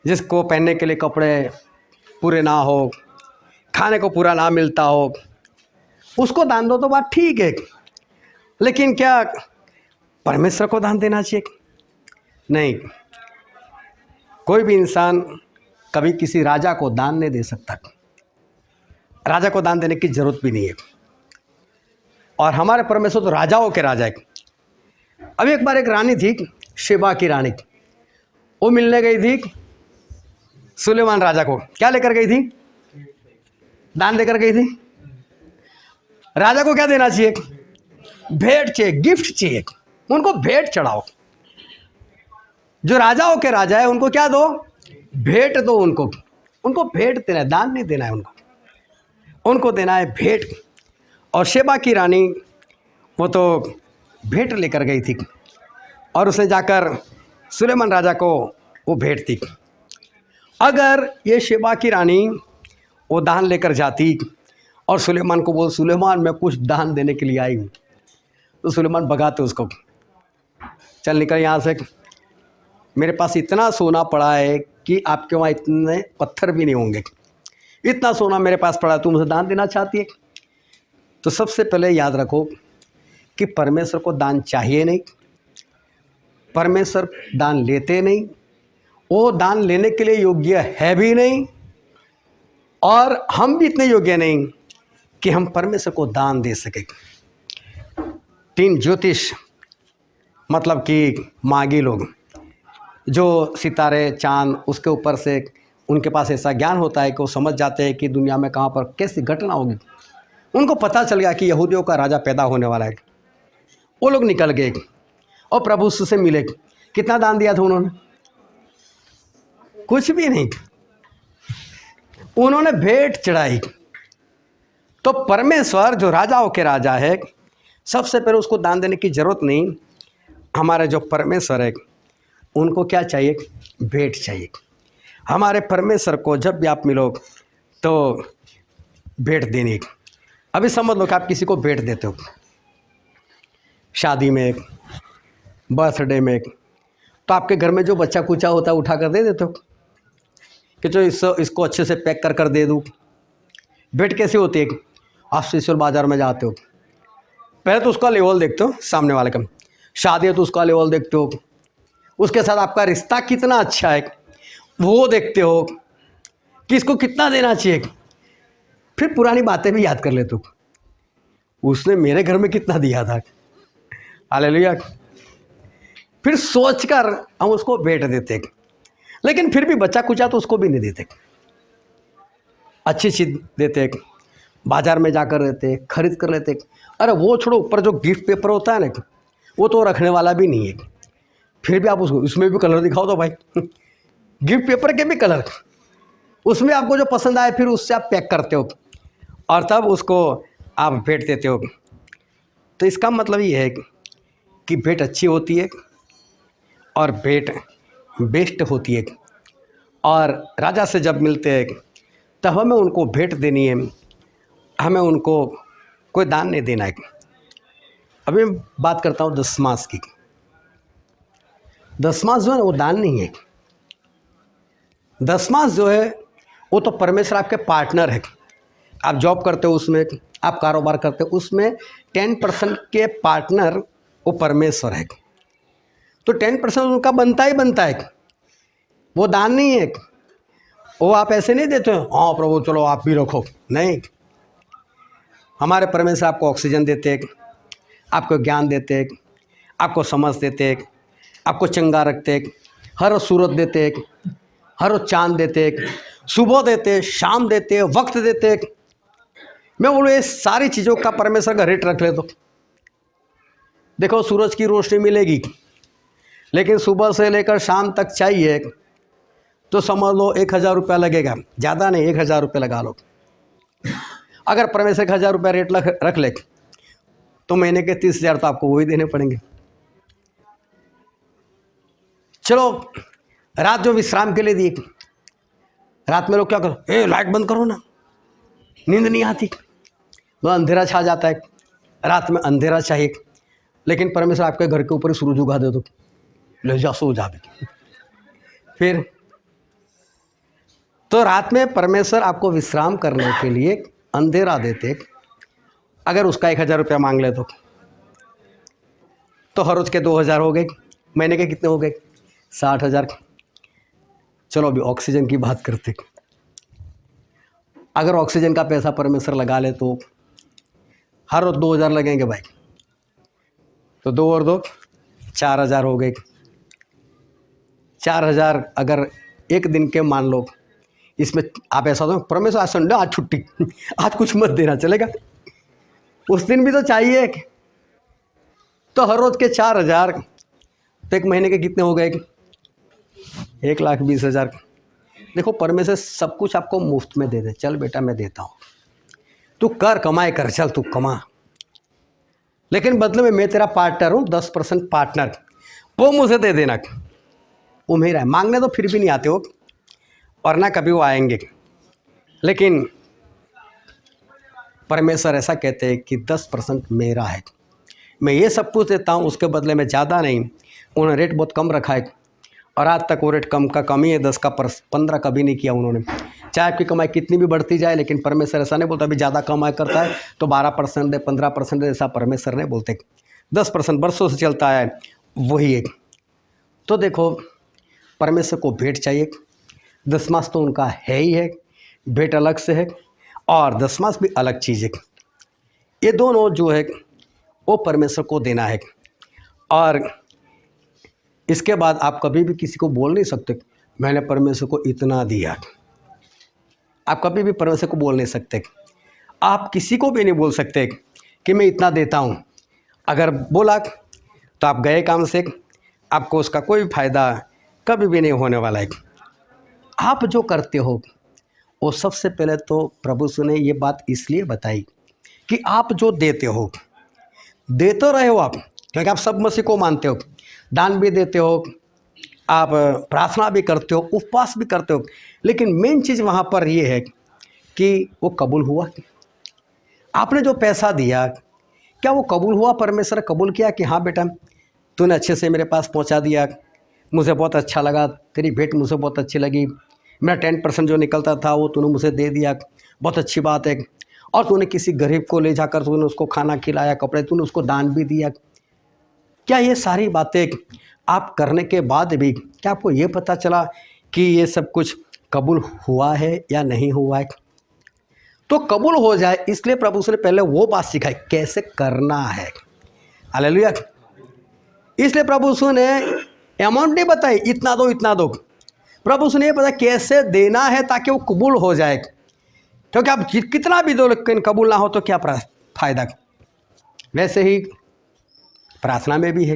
जिसको पहनने के लिए कपड़े पूरे ना हो, खाने को पूरा ना मिलता हो, उसको दान दो तो बात ठीक है। लेकिन क्या परमेश्वर को दान देना चाहिए? नहीं। कोई भी इंसान कभी किसी राजा को दान नहीं दे सकता। राजा को दान देने की जरूरत भी नहीं है। और हमारे परमेश्वर तो राजाओं के राजा है। अभी एक बार एक रानी थी, शेबा की रानी, वो मिलने गई थी सुलेमान राजा को। क्या लेकर गई थी? दान लेकर गई थी। राजा को क्या देना चाहिए? भेंट चाहिए, गिफ्ट चाहिए। उनको भेंट चढ़ाओ। जो राजाओं के राजा है उनको क्या दो? भेंट दो। उनको भेंट देना है, दान नहीं देना है उनको देना है भेंट। और शेबा की रानी वो तो भेंट लेकर गई थी और उसने जाकर सुलेमान राजा को वो भेंट दी। अगर ये शेबा की रानी वो दान लेकर जाती और सुलेमान को बोल, सुलेमान मैं कुछ दान देने के लिए आई हूँ, तो सुलेमान भगाते उसको, चल निकल यहाँ से, मेरे पास इतना सोना पड़ा है कि आपके वहाँ इतने पत्थर भी नहीं होंगे, इतना सोना मेरे पास पड़ा है, तुम उसे दान देना चाहती है? तो सबसे पहले याद रखो कि परमेश्वर को दान चाहिए नहीं, परमेश्वर दान लेते नहीं, वो दान लेने के लिए योग्य है भी नहीं, और हम भी इतने योग्य नहीं कि हम परमेश्वर को दान दे सके। 3 ज्योतिष मतलब कि मागी लोग, जो सितारे चांद उसके ऊपर से उनके पास ऐसा ज्ञान होता है कि वो समझ जाते हैं कि दुनिया में कहाँ पर कैसी घटना होगी। उनको पता चल गया कि यहूदियों का राजा पैदा होने वाला है। वो लोग निकल गए और प्रभु से मिले। कितना दान दिया था उन्होंने? कुछ भी नहीं। उन्होंने भेंट चढ़ाई। तो परमेश्वर जो राजाओं के राजा है, सबसे पहले उसको दान देने की जरूरत नहीं। हमारे जो परमेश्वर है उनको क्या चाहिए? भेंट चाहिए। हमारे परमेश्वर को जब भी आप मिलो तो भेंट देनी। अभी समझ लो कि आप किसी को भेंट देते हो, शादी में, बर्थडे में, तो आपके घर में जो बच्चा कुचा होता है उठा कर दे देते हो कि जो इसको अच्छे से पैक कर दे दूँ। भेंट कैसी होती है? आप स्पेशल बाज़ार में जाते हो, पहले तो उसका लेवल देखते हो सामने वाले का, शादी है तो उसका लेवल देखते हो, उसके साथ आपका रिश्ता कितना अच्छा है वो देखते हो कि इसको कितना देना चाहिए। फिर पुरानी बातें भी याद कर लेते हो, उसने मेरे घर में कितना दिया था। हालेलुया। फिर सोचकर हम उसको भेंट देते, लेकिन फिर भी बच्चा कुचा तो उसको भी नहीं देते। अच्छी चीज़ देते, बाजार में जाकर देते, खरीद कर लेते। अरे वो छोड़ो, ऊपर जो गिफ्ट पेपर होता है ना, वो तो रखने वाला भी नहीं है। फिर भी आप उसको उसमें भी कलर दिखाओ तो भाई गिफ्ट पेपर के भी कलर, उसमें आपको जो पसंद आए फिर उससे आप पैक करते हो और तब उसको आप भेंट देते हो। तो इसका मतलब ये है कि भेंट अच्छी होती है और भेंट बेस्ट होती है। और राजा से जब मिलते हैं तब हमें उनको भेंट देनी है, हमें उनको कोई दान नहीं देना है। अभी मैं बात करता हूँ दशमास की। दशमास जो है ना वो दान नहीं है। दशमास जो है वो तो परमेश्वर आपके पार्टनर है। आप जॉब करते हो उसमें, आप कारोबार करते हो उसमें 10% के पार्टनर वो परमेश्वर है। तो 10% उनका बनता ही बनता है, वो दान नहीं है। वो आप ऐसे नहीं देते हो हाँ प्रभु चलो आप भी रखो, नहीं। हमारे परमेश्वर आपको ऑक्सीजन देते हैं, आपको ज्ञान देते हैं, आपको समझ देते हैं, आपको चंगा रखते हैं, हर रोज सूरज देते हैं, हर रोज चांद देते हैं, सुबह देते हैं, शाम देते हैं, वक्त देते हैं। मैं बोलूँ ये सारी चीज़ों का परमेश्वर का रेट रख ले तो देखो सूरज की रोशनी मिलेगी, लेकिन सुबह से लेकर शाम तक चाहिए तो समझ लो 1000 रुपया लगेगा, ज़्यादा नहीं 1000 रुपये लगा लो। अगर परमेश्वर 1000 रुपया रेट रख ले तो महीने के 30,000 तो आपको वही देने पड़ेंगे। चलो रात जो विश्राम के लिए दी, रात में लोग क्या करो लाइट बंद करो ना, नींद नहीं आती, तो अंधेरा छा जाता है। रात में अंधेरा चाहिए, लेकिन परमेश्वर आपके घर के ऊपर ही सूरज उगा दे दो, ले जा सो जा। फिर तो रात में परमेश्वर आपको विश्राम करने के लिए अंधेरा देते। अगर उसका 1000 रुपया मांग ले तो हर रोज के 2000 हो गए, महीने के कितने हो गए 60,000। चलो अभी ऑक्सीजन की बात करते। अगर ऑक्सीजन का पैसा परमेश्वर लगा ले तो हर रोज 2000 लगेंगे भाई, तो 2 और 2 4000 हो गए। 4000 अगर एक दिन के मान लो, इसमें आप ऐसा दो परमेश्वर आज संडे आज छुट्टी आज कुछ मत देना, चलेगा? उस दिन भी तो चाहिए। तो हर रोज के 4000 तो एक महीने के कितने हो गए 1,20,000। देखो परमेश्वर सब कुछ आपको मुफ्त में दे दे, चल बेटा मैं देता हूँ, तू कर कमाए कर, चल तू कमा, लेकिन बदले में मैं तेरा पार्टनर हूँ, 10% पार्टनर, वो मुझे दे देना। वो मेरा है, मांगने तो फिर भी नहीं आते हो और ना कभी वो आएंगे। लेकिन परमेश्वर ऐसा कहते हैं कि 10% मेरा है, मैं ये सब कुछ देता हूँ, उसके बदले में ज़्यादा नहीं। उन्होंने रेट बहुत कम रखा है और आज तक वो रेट कम का कम ही है, 10 का 15 कभी नहीं किया उन्होंने। चाहे आपकी कमाई कितनी भी बढ़ती जाए, लेकिन परमेश्वर ऐसा नहीं बोलता अभी ज़्यादा कमाई करता है तो 12% दे 15% दे, ऐसा परमेश्वर नहीं बोलते। 10% बरसों से चलता है वही एक। तो देखो परमेश्वर को भेंट चाहिए, दशमास तो उनका है ही है, भेंट अलग से है और दशमास भी अलग चीज़ है। ये दोनों जो है वो परमेश्वर को देना है। और इसके बाद आप कभी भी किसी को बोल नहीं सकते मैंने परमेश्वर को इतना दिया। आप कभी भी परमेश्वर को बोल नहीं सकते, आप किसी को भी नहीं बोल सकते कि मैं इतना देता हूँ। अगर बोला तो आप गए काम से, आपको उसका कोई फ़ायदा कभी भी नहीं होने वाला है। आप जो करते हो वो सबसे पहले तो प्रभु से ने ये बात इसलिए बताई कि आप जो देते हो देते रहे हो आप, क्योंकि आप सब मसीह को मानते हो, दान भी देते हो, आप प्रार्थना भी करते हो, उपवास भी करते हो, लेकिन मेन चीज़ वहाँ पर ये है कि वो कबूल हुआ। आपने जो पैसा दिया क्या वो कबूल हुआ? परमेश्वर कबूल किया कि हाँ बेटा तूने अच्छे से मेरे पास पहुँचा दिया, मुझे बहुत अच्छा लगा, तेरी भेंट मुझे बहुत अच्छी लगी, मेरा 10% जो निकलता था वो तूने मुझे दे दिया, बहुत अच्छी बात है। और तूने किसी गरीब को ले जाकर तूने उसको खाना खिलाया, कपड़े, तूने उसको दान भी दिया। क्या ये सारी बातें आप करने के बाद भी क्या आपको ये पता चला कि ये सब कुछ कबूल हुआ है या नहीं हुआ है? तो कबूल हो जाए इसलिए प्रभु से पहले वो बात सिखाई कैसे करना है। हालेलुया। इसलिए प्रभु ने अमाउंट नहीं बताई इतना दो इतना दो, प्रभु ने ये बताया कैसे देना है ताकि वो कबूल हो जाए। क्योंकि आप कितना भी दो लेकिन कबूल ना हो तो क्या फ़ायदा। वैसे ही प्रार्थना में भी है,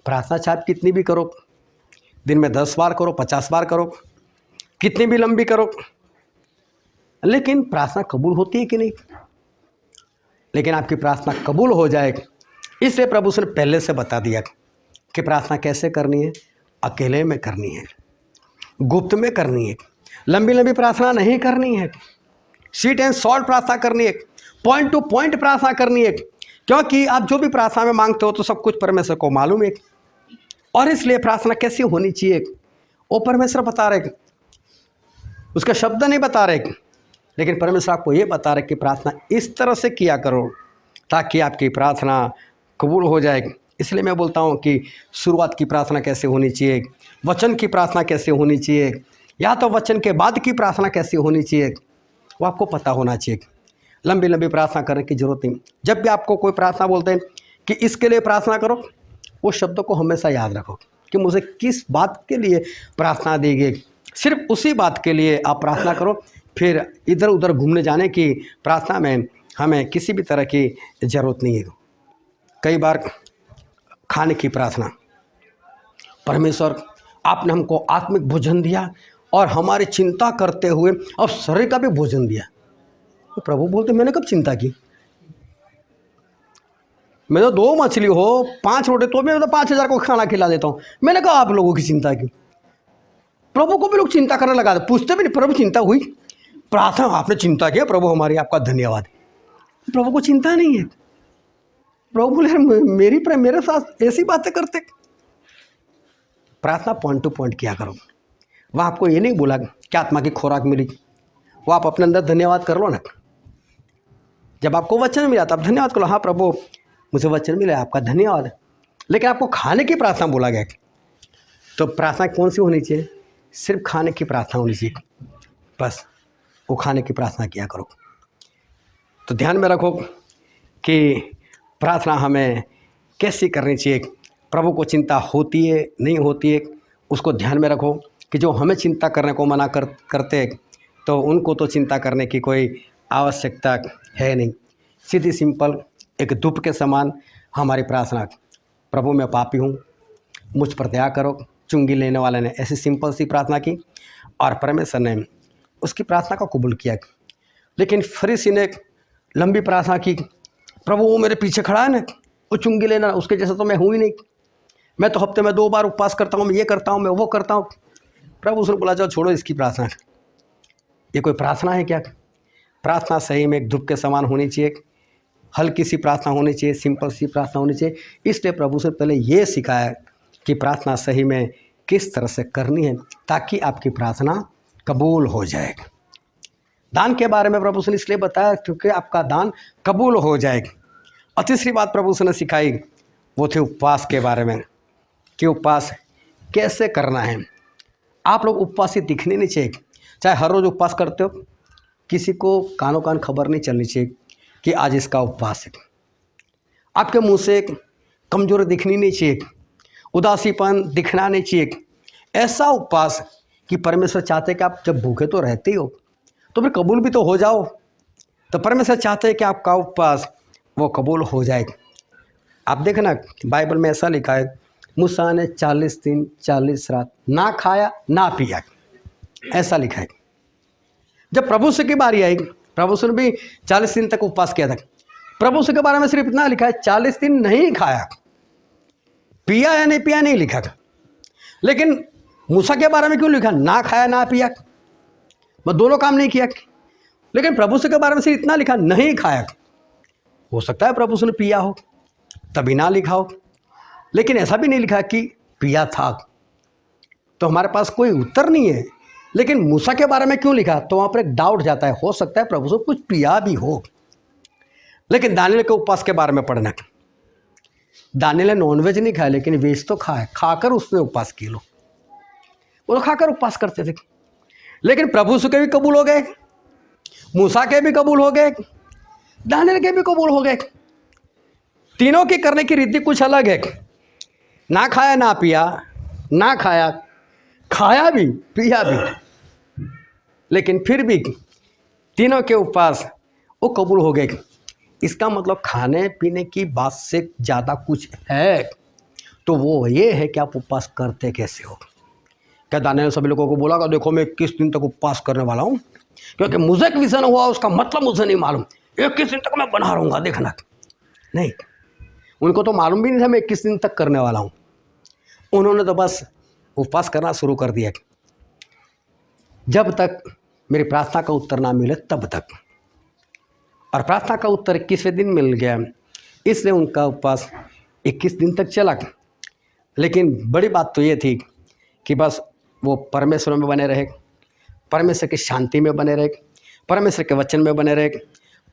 प्रार्थना चाहे आप कितनी भी करो, दिन में 10 बार करो, 50 बार करो, कितनी भी लंबी करो, लेकिन प्रार्थना कबूल होती है कि नहीं? लेकिन आपकी प्रार्थना कबूल हो जाए, इसलिए प्रभु उसने पहले से बता दिया कि प्रार्थना कैसे करनी है। अकेले में करनी है, गुप्त में करनी है, लंबी लंबी प्रार्थना नहीं करनी है, स्वीट एंड सॉल्ट प्रार्थना करनी है, पॉइंट टू पॉइंट प्रार्थना करनी है। क्योंकि आप जो भी प्रार्थना में मांगते हो तो सब कुछ परमेश्वर को मालूम है, और इसलिए प्रार्थना कैसी होनी चाहिए वो परमेश्वर बता रहे, उसके शब्द नहीं बता रहे, लेकिन परमेश्वर आपको ये बता रहे कि प्रार्थना इस तरह से किया करो ताकि आपकी प्रार्थना कबूल हो जाए। इसलिए मैं बोलता हूँ कि शुरुआत की प्रार्थना कैसे होनी चाहिए, वचन की प्रार्थना कैसे होनी चाहिए, या तो वचन के बाद की प्रार्थना कैसे होनी चाहिए, वो आपको पता होना चाहिए। लंबी लंबी प्रार्थना करने की ज़रूरत नहीं। जब भी आपको कोई प्रार्थना बोलते हैं कि इसके लिए प्रार्थना करो, उस शब्द को हमेशा याद रखो कि मुझे किस बात के लिए प्रार्थना दी गई। सिर्फ उसी बात के लिए आप प्रार्थना करो, फिर इधर उधर घूमने जाने की प्रार्थना में हमें किसी भी तरह की ज़रूरत नहीं है। कई बार खाने की प्रार्थना, परमेश्वर आपने हमको आत्मिक भोजन दिया और हमारी चिंता करते हुए अब शरीर का भी भोजन दिया। तो प्रभु बोलते मैंने कब चिंता की? मैं तो 2 मछली हो 5 रोटी तो मैं तो 5,000 को खाना खिला देता हूँ, मैंने कहा आप लोगों की चिंता की? प्रभु को भी लोग चिंता करने लगा, पूछते भी नहीं प्रभु चिंता हुई? प्रार्थना आपने चिंता किया, प्रभु हमारी आपका धन्यवाद। प्रभु को चिंता नहीं है। प्रभु बोले मेरे साथ ऐसी बातें करते। प्रार्थना पॉइंट टू पॉइंट किया करो। वह आपको ये नहीं बोला कि आत्मा की खुराक मिली, वो आप अपने अंदर धन्यवाद कर लो ना। जब आपको वचन मिला तो आप धन्यवाद करो, हाँ प्रभु मुझे वचन मिला, आपका धन्यवाद। लेकिन आपको खाने की प्रार्थना बोला गया, तो प्रार्थना कौन सी होनी चाहिए? सिर्फ खाने की प्रार्थना होनी चाहिए, बस वो खाने की प्रार्थना किया करो। तो ध्यान में रखो कि प्रार्थना हमें कैसी करनी चाहिए, प्रभु को चिंता होती है नहीं होती है, उसको ध्यान में रखो कि जो हमें चिंता करने को मना करते तो उनको तो चिंता करने की कोई आवश्यकता है नहीं। सीधी सिंपल एक धूप के समान हमारी प्रार्थना, प्रभु मैं पापी हूँ, मुझ पर दया करो। चुंगी लेने वाले ने ऐसी सिंपल सी प्रार्थना की और परमेश्वर ने उसकी प्रार्थना को कबूल किया। लेकिन फरीसी ने लंबी प्रार्थना की, प्रभु वो मेरे पीछे खड़ा है ना, वो चुंगी लेना, उसके जैसा तो मैं हूँ ही नहीं, मैं तो हफ्ते में 2 बार उपवास करता हूँ, मैं ये करता हूँ, मैं वो करता हूँ। प्रभु उसने बोला जाओ छोड़ो इसकी प्रार्थना, ये कोई प्रार्थना है क्या? प्रार्थना सही में एक धूप के समान होनी चाहिए, हल्की सी प्रार्थना होनी चाहिए, सिंपल सी प्रार्थना होनी चाहिए। इसलिए प्रभु से पहले ये सिखाया कि प्रार्थना सही में किस तरह से करनी है ताकि आपकी प्रार्थना कबूल हो जाए। दान के बारे में प्रभु ने इसलिए बताया क्योंकि आपका दान कबूल हो जाएगी। और तीसरी बात प्रभु ने सिखाई वो थी उपवास के बारे में, कि उपवास कैसे करना है। आप लोग उपवासी दिखने नहीं चाहिए, चाहे हर रोज़ उपवास करते हो, किसी को कानों कान खबर नहीं चलनी चाहिए कि आज इसका उपवास है। आपके मुंह से कमजोरी दिखनी नहीं चाहिए, उदासीपन दिखना नहीं चाहिए। ऐसा उपवास कि परमेश्वर चाहते कि आप जब भूखे तो रहते ही हो तो फिर कबूल भी तो हो जाओ। तो परमेश्वर चाहते हैं कि आपका उपवास वो कबूल हो जाए। आप देखना बाइबल में ऐसा लिखा है, मूसा ने 40 दिन 40 रात ना खाया ना पिया, ऐसा लिखा है। जब प्रभु से की बारी आई, प्रभु से भी 40 दिन तक उपवास किया था। प्रभु से के बारे में सिर्फ इतना लिखा है 40 दिन नहीं खाया, पिया या नहीं पिया नहीं लिखा था। लेकिन मूसा के बारे में क्यों लिखा ना खाया ना पिया? मैं दोनों काम नहीं किया। लेकिन प्रभु से के बारे में सिर्फ इतना लिखा नहीं खाया। हो सकता है प्रभु ने पिया हो तभी ना लिखा हो, लेकिन ऐसा भी नहीं लिखा कि पिया था। तो हमारे पास कोई उत्तर नहीं है। लेकिन मूसा के बारे में क्यों लिखा, तो वहाँ पर एक डाउट जाता है, हो सकता है प्रभु से कुछ पिया भी हो। लेकिन दानिएल के उपवास के बारे में पढ़ना, दानिएल ने नॉनवेज नहीं खाया लेकिन वेज तो खाया, खाकर उसने उपवास किया। लो वो तो खाकर उपवास करते थे। लेकिन प्रभु के भी कबूल हो गए, मूसा के भी कबूल हो गए, दानिएल के भी कबूल हो गए। तीनों की करने की रीति कुछ अलग है। ना खाया ना पिया, ना खाया खाया भी पिया भी, लेकिन फिर भी तीनों के उपवास वो कबूल हो गए। इसका मतलब खाने पीने की बात से ज़्यादा कुछ है। तो तो वो ये है कि आप उपवास करते कैसे हो। क्या दानियल ने सभी लोगों को बोला कि देखो मैं 21 दिन तक उपवास करने वाला हूँ, क्योंकि मुझे एक विजन हुआ, उसका मतलब मुझे नहीं मालूम, 21 दिन तक मैं बना रहूँगा, देखना। नहीं, उनको तो मालूम भी नहीं था मैं 21 दिन तक करने वाला हूँ। उन्होंने तो बस उपवास करना शुरू कर दिया, जब तक मेरी प्रार्थना का उत्तर ना मिले तब तक। और प्रार्थना का उत्तर 21वें दिन मिल गया, इसलिए उनका उपवास 21 दिन तक चला। लेकिन बड़ी बात तो ये थी कि बस वो परमेश्वर में बने रहे, परमेश्वर की शांति में बने रहे, परमेश्वर के वचन में बने रहे,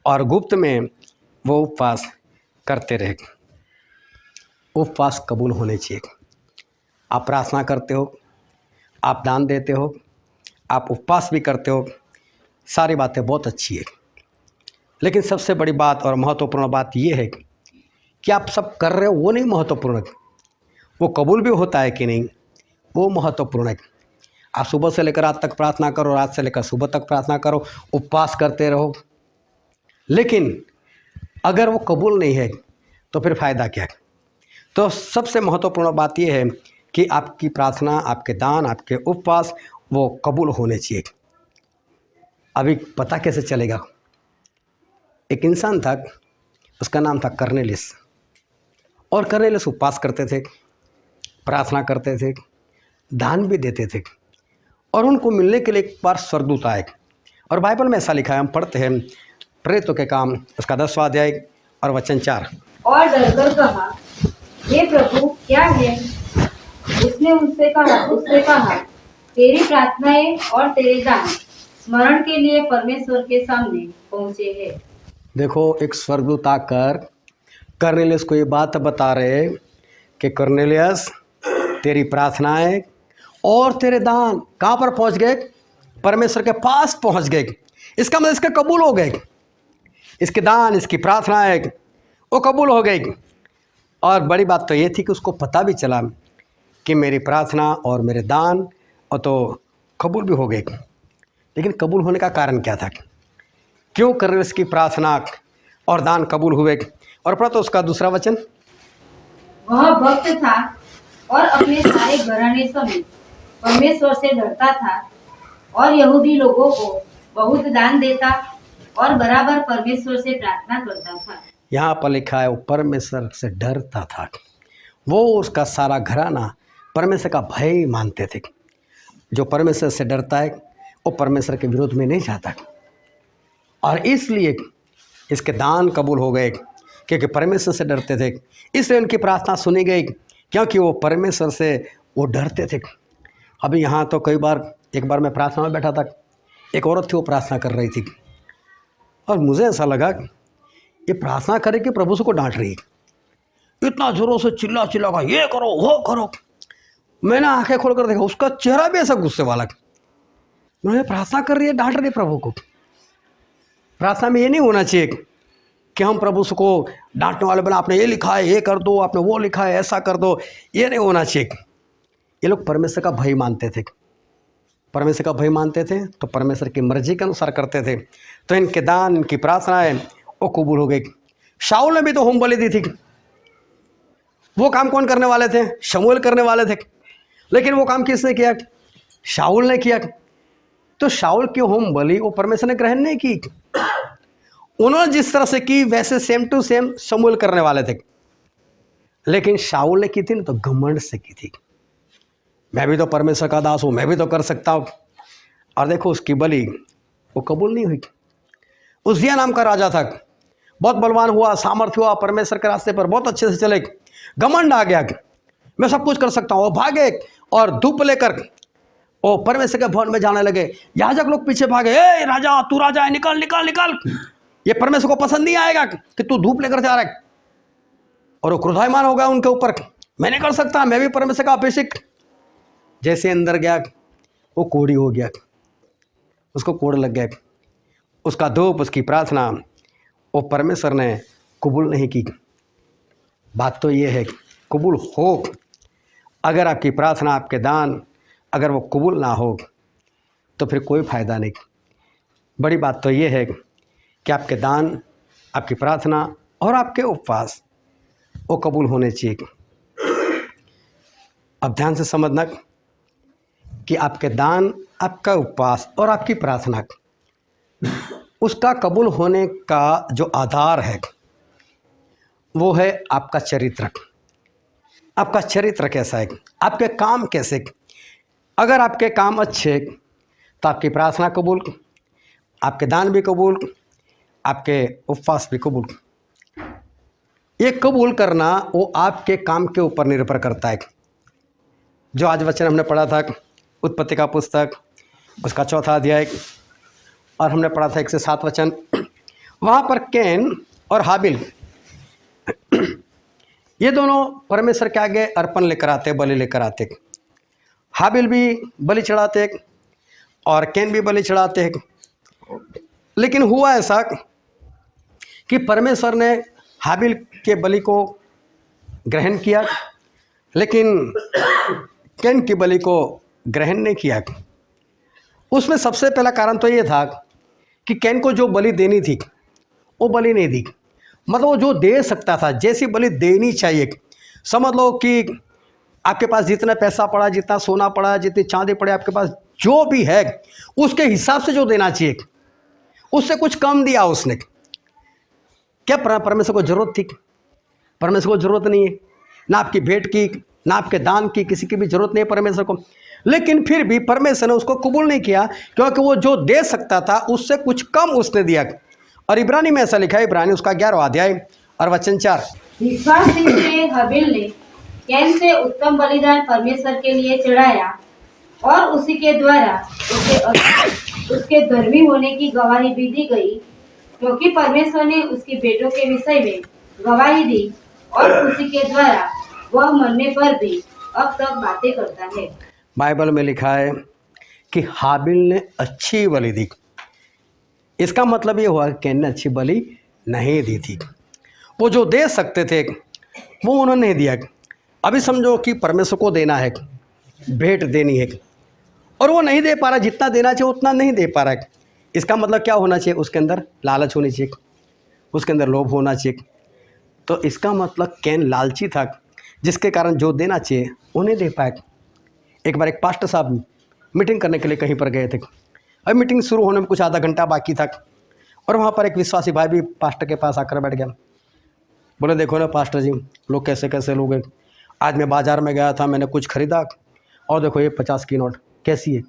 और गुप्त में वो उपवास करते रहे। उपवास कबूल होने चाहिए। आप प्रार्थना करते हो, आप दान देते हो, आप उपवास भी करते हो, सारी बातें बहुत अच्छी है। लेकिन सबसे बड़ी बात और महत्वपूर्ण बात ये है कि आप सब कर रहे हो वो नहीं महत्वपूर्ण है, वो कबूल भी होता है कि नहीं वो महत्वपूर्ण है। आप सुबह से लेकर रात तक प्रार्थना करो, रात से लेकर सुबह तक प्रार्थना करो, उपवास करते रहो, लेकिन अगर वो कबूल नहीं है तो फिर फ़ायदा क्या है। तो सबसे महत्वपूर्ण बात यह है कि आपकी प्रार्थना, आपके दान, आपके उपवास वो कबूल होने चाहिए। अभी पता कैसे चलेगा। एक इंसान था, उसका नाम था कर्नेलियस, और कर्नेलियस उपवास करते थे, प्रार्थना करते थे, दान भी देते थे, और उनको मिलने के लिए एक बार स्वर्गदूत आए। और बाइबल में ऐसा लिखा है, हम पढ़ते हैं प्रेरितों के काम उसका 10वां अध्याय और वचन 4। और डरकर कहा, हे प्रभु क्या है? उसने उससे कहा, तेरी प्रार्थनाएं और तेरे दान स्मरण के लिए परमेश्वर के सामने पहुंचे हैं। देखो, एक स्वर्गदूत आकर कर्नेलियस को ये बात बता रहे कि कर्नेलियस तेरी प्रार्थनाएं और तेरे दान कहाँ पर पहुंच गए? परमेश्वर के पास पहुंच गए। इसका मतलब इसके कबूल हो गए, इसके दान, इसकी प्रार्थनाएं वो कबूल हो गई। और बड़ी बात तो ये थी कि उसको पता भी चला कि मेरी प्रार्थना और मेरे दान और तो कबूल भी हो गए। लेकिन कबूल होने का कारण क्या था? क्यों कर्नेलियस की प्रार्थना और दान कबूल हुए? और पढ़ो तो उसका दूसरा वचन। वह भक्त था और अपने सारे घराने समेत परमेश्वर से डरता था और यहूदी लोगों को बहुत दान देता और बराबर परमेश्वर से प्रार्थना करता था। यहाँ पर लिखा है वो परमेश्वर से डरता था। वो उसका सारा घराना परमेश्वर का भय मानते थे। जो परमेश्वर से डरता है वो परमेश्वर के विरोध में नहीं जाता, और इसलिए इसके दान कबूल हो गए क्योंकि परमेश्वर से डरते थे। इसलिए उनकी प्रार्थना सुनी गई क्योंकि वो परमेश्वर से वो डरते थे। अभी यहाँ तो कई बार, एक बार मैं प्रार्थना में बैठा था, एक औरत थी वो प्रार्थना कर रही थी, और मुझे ऐसा लगा ये प्रार्थना करे कि प्रभु को डांट रही है। इतना जोरों से चिल्ला का ये करो वो करो। मैंने आंखें खोल कर देखा, उसका चेहरा भी ऐसा गुस्से वाला। मैंने प्रार्थना कर रही है, डांट रही प्रभु को। प्रार्थना में ये नहीं होना चाहिए कि हम प्रभु को डांटने वाले बना, आपने ये लिखा है ये कर दो, आपने वो लिखा है ऐसा कर दो। ये नहीं होना चाहिए। ये लोग परमेश्वर का भय मानते थे, परमेश्वर का भय मानते थे तो परमेश्वर की मर्जी के अनुसार करते थे। तो इनके दान, इनकी प्रार्थनाएं वो कबूल हो गई। शाऊल ने भी तो होम बलि दी थी। वो काम कौन करने वाले थे? शमूएल करने वाले थे। लेकिन वो काम किसने किया? शाऊल ने किया। तो शाऊल की होम बलि वो परमेश्वर ने ग्रहण नहीं की। उन्होंने जिस तरह से की वैसे सेम टू सेम शमूएल करने वाले थे, लेकिन शाऊल ने की थी ना तो घमंड से की थी। मैं भी तो परमेश्वर का दास हूँ, मैं भी तो कर सकता हूँ। और देखो उसकी बलि वो कबूल नहीं हुई। उज्जिया नाम का राजा था, बहुत बलवान हुआ, सामर्थ्य हुआ, परमेश्वर के रास्ते पर बहुत अच्छे से चले। घमंड आ गया, मैं सब कुछ कर सकता हूँ। वो भागे और धूप लेकर वो परमेश्वर के भवन में जाने लगे। याजक लोग पीछे भागे, ए राजा, तू राजा है, निकल निकल निकल, ये परमेश्वर को पसंद नहीं आएगा कि तू धूप लेकर जा रहा है। और वो क्रोधायमान हो गया उनके ऊपर, मैं नहीं कर सकता, मैं भी परमेश्वर का अभिषेक। जैसे अंदर गया वो कोढ़ी हो गया, उसको कोढ़ लग गया। उसका धूप, उसकी प्रार्थना वो परमेश्वर ने कबूल नहीं की। बात तो ये है कबूल हो, अगर आपकी प्रार्थना, आपके दान अगर वो कबूल ना हो तो फिर कोई फ़ायदा नहीं। बड़ी बात तो ये है कि आपके दान, आपकी प्रार्थना और आपके उपवास वो कबूल होने चाहिए। अब ध्यान से समझना कि आपके दान, आपका उपवास और आपकी प्रार्थना, उसका कबूल होने का जो आधार है वो है आपका चरित्र। आपका चरित्र कैसा है, आपके काम कैसे। अगर आपके काम अच्छे तो आपकी प्रार्थना कबूल, आपके दान भी कबूल, आपके उपवास भी कबूल। ये कबूल करना वो आपके काम के ऊपर निर्भर करता है। जो आज वचन हमने पढ़ा था उत्पत्ति का पुस्तक, उसका 4वां अध्याय, और हमने पढ़ा था 1 से 7 वचन। वहाँ पर कैन और हाबिल ये दोनों परमेश्वर के आगे अर्पण लेकर आते, बलि लेकर आते। हाबिल भी बलि चढ़ाते और कैन भी बलि चढ़ाते हैं। लेकिन हुआ ऐसा कि परमेश्वर ने हाबिल के बलि को ग्रहण किया, लेकिन कैन की बलि को ग्रहण नहीं किया। उसमें सबसे पहला कारण तो ये था कि कैन को जो बलि देनी थी वो बलि नहीं दी। मतलब वो जो दे सकता था, जैसी बलि देनी चाहिए, समझ लो कि आपके पास जितना पैसा पड़ा, जितना सोना पड़ा, जितनी चांदी पड़े, आपके पास जो भी है उसके हिसाब से जो देना चाहिए, उससे कुछ कम दिया उसने। क्या परमेश्वर को जरूरत थी? परमेश्वर को जरूरत नहीं है, ना आपकी भेंट की, ना आपके दान की, किसी की भी जरूरत नहीं है परमेश्वर को। लेकिन फिर भी परमेश्वर ने उसको कबूल नहीं किया, क्योंकि वो जो दे सकता था उससे कुछ कम उसने दिया। और इब्रानी में ऐसा लिखा है, इब्रानी उसका 11वां अध्याय और वचन 4। विश्वासहीन से हाबिल ने कैन से उत्तम बलिदान परमेश्वर के लिए चढ़ाया और उसी के द्वारा उसके धर्मी होने की गवाही भी दी गई, क्योंकि परमेश्वर ने उसकी बेटों के विषय में गवाही दी और उसी के द्वारा वह मरने पर भी अब तक बातें करता है। बाइबल में लिखा है कि हाबिल ने अच्छी बलि दी। इसका मतलब ये हुआ कि कैन ने अच्छी बलि नहीं दी थी। वो जो दे सकते थे वो उन्होंने नहीं दिया। अभी समझो कि परमेश्वर को देना है, भेंट देनी है, और वो नहीं दे पा रहा, जितना देना चाहिए उतना नहीं दे पा रहा है। इसका मतलब क्या होना चाहिए? उसके अंदर लालच होनी चाहिए, उसके अंदर लोभ होना चाहिए। तो इसका मतलब कैन लालची था, जिसके कारण जो देना चाहिए वो नहीं दे पाए। एक बार एक पास्टर साहब मीटिंग करने के लिए कहीं पर गए थे। अब मीटिंग शुरू होने में कुछ आधा घंटा बाकी था, और वहाँ पर एक विश्वासी भाई भी पास्टर के पास आकर बैठ गया। बोले, देखो ना पास्टर जी, लोग कैसे कैसे लोग हैं। आज मैं बाज़ार में गया था, मैंने कुछ ख़रीदा, और देखो ये 50 की नोट कैसी है,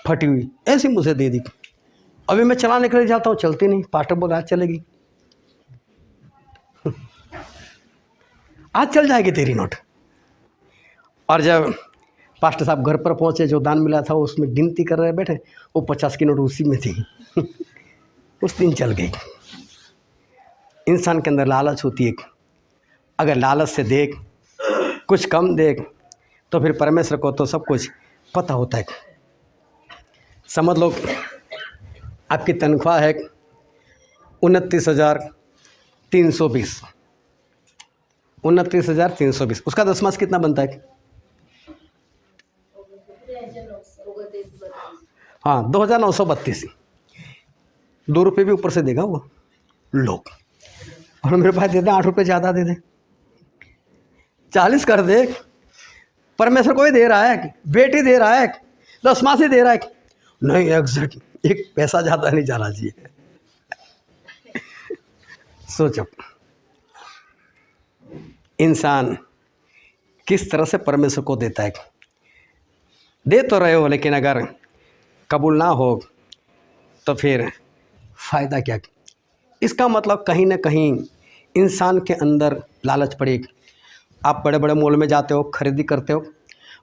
फटी हुई, ऐसी मुझे दे दी। अभी मैं चलाने के लिए जाता हूँ, चलती नहीं। पास्टर बोला, आज चलेगी, आज चल जाएगी तेरी नोट। और जब पास्टर साहब घर पर पहुँचे, जो दान मिला था उसमें गिनती कर रहे बैठे, वो 50 की नोट उसी में थी। उस दिन चल गई। इंसान के अंदर लालच होती है। अगर लालच से देख, कुछ कम देख, तो फिर परमेश्वर को तो सब कुछ पता होता है। समझ लो आपकी तनख्वाह है 29,320, 29,320, उसका दशमांश कितना बनता है? हाँ, 2,932। 2 रुपये भी ऊपर से देगा वो लोग। और मेरे पास दे दें 8 रुपये ज़्यादा दे दें, 40 कर दे। परमेश्वर कोई दे रहा है, बेटी दे रहा है, दशमांश दे रहा है, नहीं एग्जैक्ट 1 पैसा ज़्यादा नहीं जाना चाहिए। सोचो इंसान किस तरह से परमेश्वर को देता है। दे तो रहे हो, लेकिन अगर कबूल ना हो तो फिर फ़ायदा क्या? इसका मतलब कहीं ना कहीं इंसान के अंदर लालच पड़ी। आप बड़े बड़े मॉल में जाते हो, खरीदी करते हो,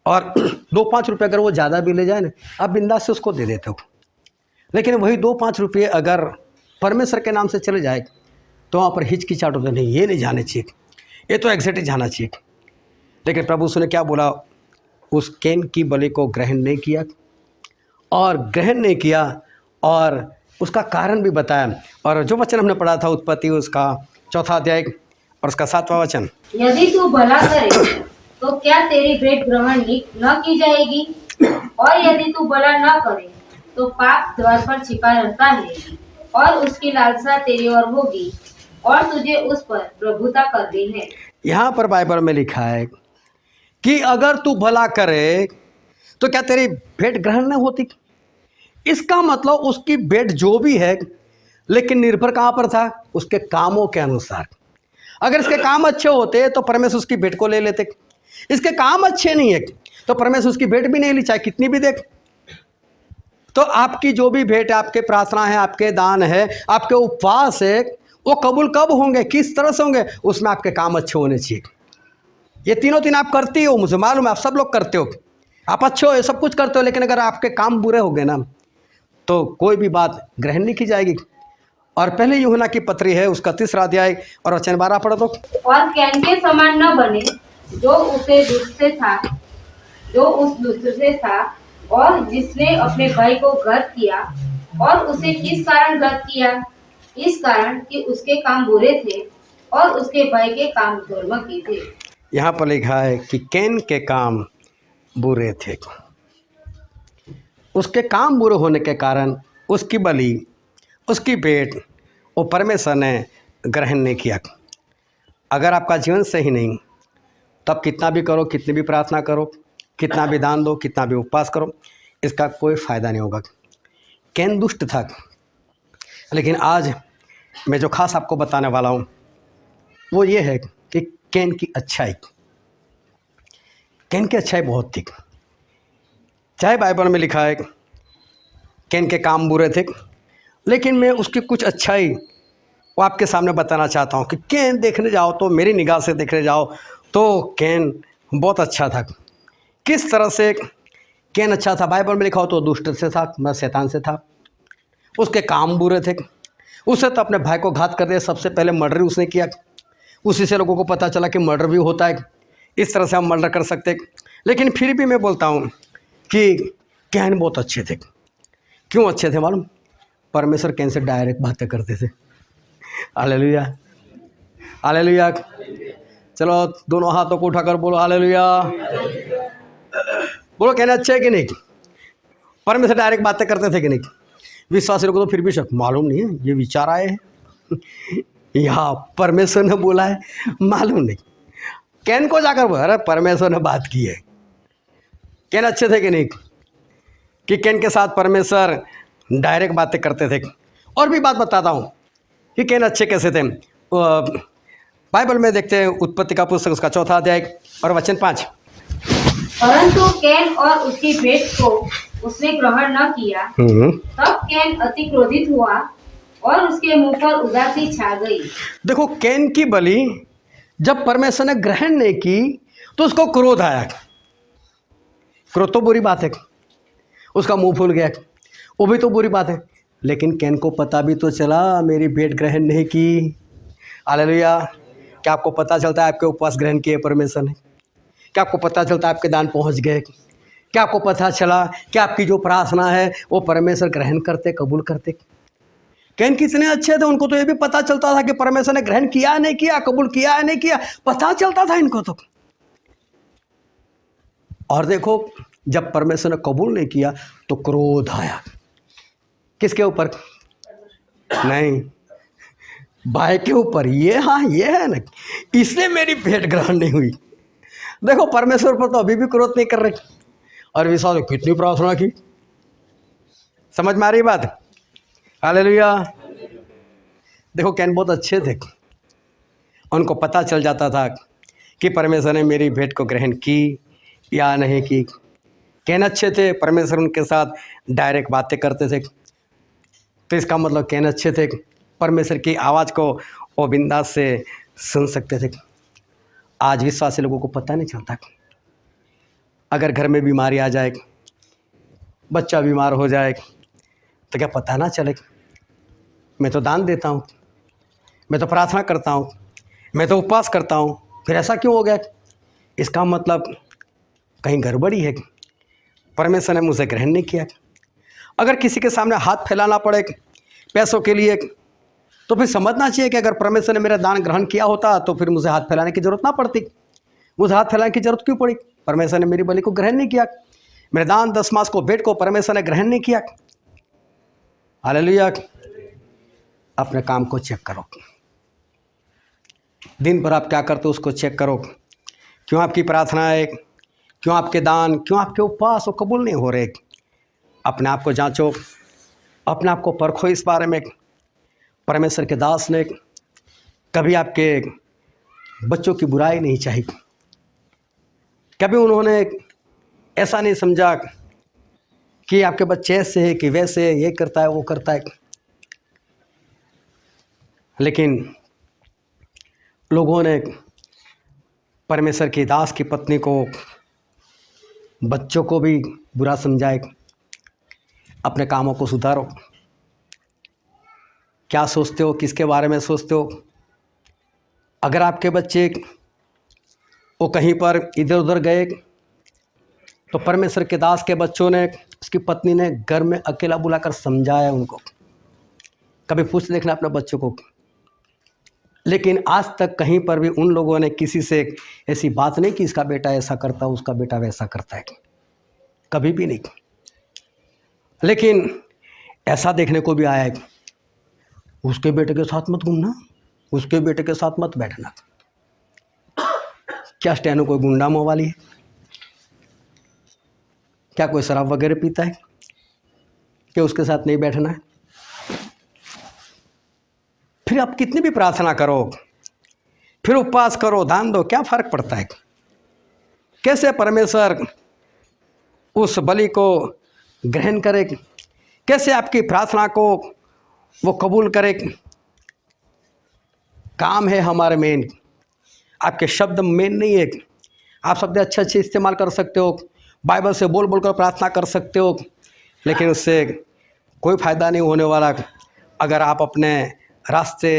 और 2-5 रुपये अगर वो ज़्यादा भी ले जाए ना, आप बिंदास से उसको दे देते हो। लेकिन वही 2-5 रुपये अगर परमेश्वर के नाम से चले जाए तो वहाँ पर हिचकिचाहट होता, नहीं ये नहीं जाने चाहिए, ये तो एग्जैक्ट जाना चाहिए। लेकिन प्रभु उसने क्या बोला? उस कैन की बलि को ग्रहण नहीं किया, और ग्रहण नहीं किया, और उसका कारण भी बताया। और जो वचन हमने पढ़ा था उत्पत्ति उसका 4वां अध्याय और उसका 7वां वचन, यदि तू भला करे तो क्या तेरी भेंट ग्रहण न की जाएगी? और यदि तू भला न करे तो पाप द्वार पर छिपा रहता है, और उसकी लालसा तेरी ओर होगी, और तुझे उस पर प्रभुता करनी है। यहाँ पर बाइबल में लिखा है कि अगर तू भला करे तो क्या तेरी भेंट ग्रहण नहीं होती। इसका मतलब उसकी भेंट जो भी है, लेकिन निर्भर कहाँ पर था, उसके कामों के अनुसार। अगर इसके काम अच्छे होते तो परमेश्वर उसकी भेंट को ले लेते। इसके काम अच्छे नहीं है तो परमेश्वर उसकी भेंट भी नहीं ली, चाहे कितनी भी देख। तो आपकी जो भी भेंट है, आपके प्रार्थना है, आपके दान है, आपके उपवास है, वो कबूल कब होंगे, किस तरह से होंगे, उसमें आपके काम अच्छे होने चाहिए। ये तीनों तीन आप करती हो, मुझे मालूम है, आप सब लोग करते हो, आप अच्छे हो, सब कुछ करते हो, लेकिन अगर आपके काम बुरे हो गए ना तो कोई भी बात ग्रहण नहीं की जाएगी। और पहले यूहन्ना की पत्री है, उसका 3 अध्याय और वचन 12 पढ़ो तो। और कैन के समान न बने, जो उसे दुष्ट से था, जो उस दुष्ट से था, और जिसने अपने भाई को घात किया। और उसे किस कारण घात किया? इस कारण कि उसके काम बुरे थे और उसके भाई के काम धर्म के थे। यहाँ पर लिखा है कि कैन के काम बुरे थे। उसके काम बुरे होने के कारण उसकी बलि, उसकी भेंट वो परमेश्वर ने ग्रहण नहीं किया। अगर आपका जीवन सही नहीं, तब कितना भी करो, कितनी भी प्रार्थना करो, कितना भी दान दो, कितना भी उपवास करो, इसका कोई फ़ायदा नहीं होगा। कैन दुष्ट था, लेकिन आज मैं जो खास आपको बताने वाला हूँ वो ये है कि कैन की अच्छाई, कैन की अच्छाई बहुत थी। चाहे बाइबल में लिखा है कैन के काम बुरे थे, लेकिन मैं उसकी कुछ अच्छाई वो आपके सामने बताना चाहता हूँ कि कैन देखने जाओ तो, मेरी निगाह से देखने जाओ तो कैन बहुत अच्छा था। किस तरह से कैन अच्छा था? बाइबल में लिखा हो तो दुष्ट से था, मतलब शैतान से था। उसके काम बुरे थे। उसे तो अपने भाई को घात कर दिया, सबसे पहले मर्डर उसने किया। उसी से लोगों को पता चला कि मर्डर भी होता है, इस तरह से हम मर्डर कर सकते। लेकिन फिर भी मैं बोलता हूँ कि कैन बहुत अच्छे थे। क्यों अच्छे थे मालूम? परमेश्वर कैन से डायरेक्ट बातें करते थे। Hallelujah, hallelujah. चलो दोनों हाथों को उठाकर बोलो हालेलुया। बोलो कैन अच्छे है कि नहीं? परमेश्वर डायरेक्ट बातें करते थे कि नहीं? विश्वासी लोगों को तो फिर भी शक, मालूम नहीं है, ये विचार आए हैं यहाँ परमेश्वर ने बोला है, मालूम नहीं। कैन को जाकर बोला, अरे परमेश्वर ने बात की है। कैन अच्छे थे कि नहीं? कि कैन के साथ परमेश्वर डायरेक्ट बातें करते थे। और भी बात बताता हूँ कि कैन अच्छे कैसे थे। बाइबल में देखते हैं, उत्पत्ति का पुस्तक उसका 4 अध्याय और वचन 5। परंतु कैन और उसकी भेंट को उसने ग्रहण न किया। तब कैन अति क्रोधित हुआ और उसके मुंह पर उदासी छा गई। देखो, कैन की बलि जब परमेश्वर ने ग्रहण नहीं की तो उसको क्रोध आया। क्रोध तो बुरी बात है, उसका मुंह फूल गया, वो भी तो बुरी बात है। लेकिन कैन को पता भी तो चला मेरी भेंट ग्रहण नहीं की। हालेलुया। क्या आपको पता चलता है आपके उपवास ग्रहण किए परमेश्वर ने? क्या आपको पता चलता है आपके दान पहुंच गए? क्या आपको पता चला कि आपकी जो प्रार्थना है वो परमेश्वर ग्रहण करते, कबूल करते? कैन कितने अच्छे थे, उनको तो ये भी पता चलता था कि परमेश्वर ने ग्रहण किया है नहीं किया, कबूल किया है नहीं किया, पता चलता था इनको तो। और देखो, जब परमेश्वर ने कबूल नहीं किया तो क्रोध आया। किसके ऊपर? नहीं, भाई के ऊपर। ये हाँ, ये है ना, इसलिए मेरी भेंट ग्रहण नहीं हुई। देखो, परमेश्वर पर तो अभी भी क्रोध नहीं कर रहे, और विश्वास कितनी प्रार्थना की। समझ में आ रही बात? हालेलुया। देखो, कैन बहुत अच्छे थे, उनको पता चल जाता था कि परमेश्वर ने मेरी भेंट को ग्रहण की या नहीं की। कैन अच्छे थे, परमेश्वर उनके साथ डायरेक्ट बातें करते थे। तो इसका मतलब कैन अच्छे थे, परमेश्वर की आवाज़ को वो बिंदास से सुन सकते थे। आज विश्वासी लोगों को पता नहीं चलता। अगर घर में बीमारी आ जाए, बच्चा बीमार हो जाए, तो क्या पता ना चले? मैं तो दान देता हूँ, मैं तो प्रार्थना करता हूँ, मैं तो उपवास करता हूँ, फिर ऐसा क्यों हो गया? इसका मतलब कहीं गड़बड़ी है, परमेश्वर ने मुझे ग्रहण नहीं किया। अगर किसी के सामने हाथ फैलाना पड़े पैसों के लिए, तो फिर समझना चाहिए कि अगर परमेश्वर ने मेरा दान ग्रहण किया होता तो फिर मुझे हाथ फैलाने की जरूरत ना पड़ती। मुझे हाथ फैलाने की जरूरत क्यों पड़ी? परमेश्वर ने मेरी बलि को ग्रहण नहीं किया, मेरे दान दशमास को, भेंट को परमेश्वर ने ग्रहण नहीं किया। हालेलुया। अपने काम को चेक करो, दिन भर आप क्या करते हो उसको चेक करो। क्यों आपकी प्रार्थना है क्यों आपके दान, क्यों आपके उपवास वो कबूल नहीं हो रहे? अपने आप को जांचो, अपने आप को परखो इस बारे में। परमेश्वर के दास ने कभी आपके बच्चों की बुराई नहीं चाही, कभी उन्होंने ऐसा नहीं समझा कि आपके बच्चे ऐसे है कि वैसे, ये करता है वो करता है। लेकिन लोगों ने परमेश्वर की दास की पत्नी को, बच्चों को भी बुरा समझाए। अपने कामों को सुधारो। क्या सोचते हो, किसके बारे में सोचते हो? अगर आपके बच्चे वो कहीं पर इधर उधर गए तो परमेश्वर के दास के बच्चों ने, उसकी पत्नी ने घर में अकेला बुलाकर समझाया उनको। कभी पूछ देखना अपने बच्चों को। लेकिन आज तक कहीं पर भी उन लोगों ने किसी से ऐसी बात नहीं कि इसका बेटा ऐसा करता है, उसका बेटा वैसा करता है, कभी भी नहीं। लेकिन ऐसा देखने को भी आया है, उसके बेटे के साथ मत घूमना, उसके बेटे के साथ मत बैठना। क्या स्टैनो कोई गुंडा मवाली है? क्या कोई शराब वगैरह पीता है कि उसके साथ नहीं बैठना है? फिर आप कितनी भी प्रार्थना करो, फिर उपवास करो, दान दो, क्या फर्क पड़ता है? कैसे परमेश्वर उस बलि को ग्रहण करे? कैसे आपकी प्रार्थना को वो कबूल करे? काम है हमारे मेन, आपके शब्द मेन नहीं है। आप शब्द अच्छे अच्छे इस्तेमाल कर सकते हो, बाइबल से बोल बोल कर प्रार्थना कर सकते हो, लेकिन उससे कोई फ़ायदा नहीं होने वाला अगर आप अपने रास्ते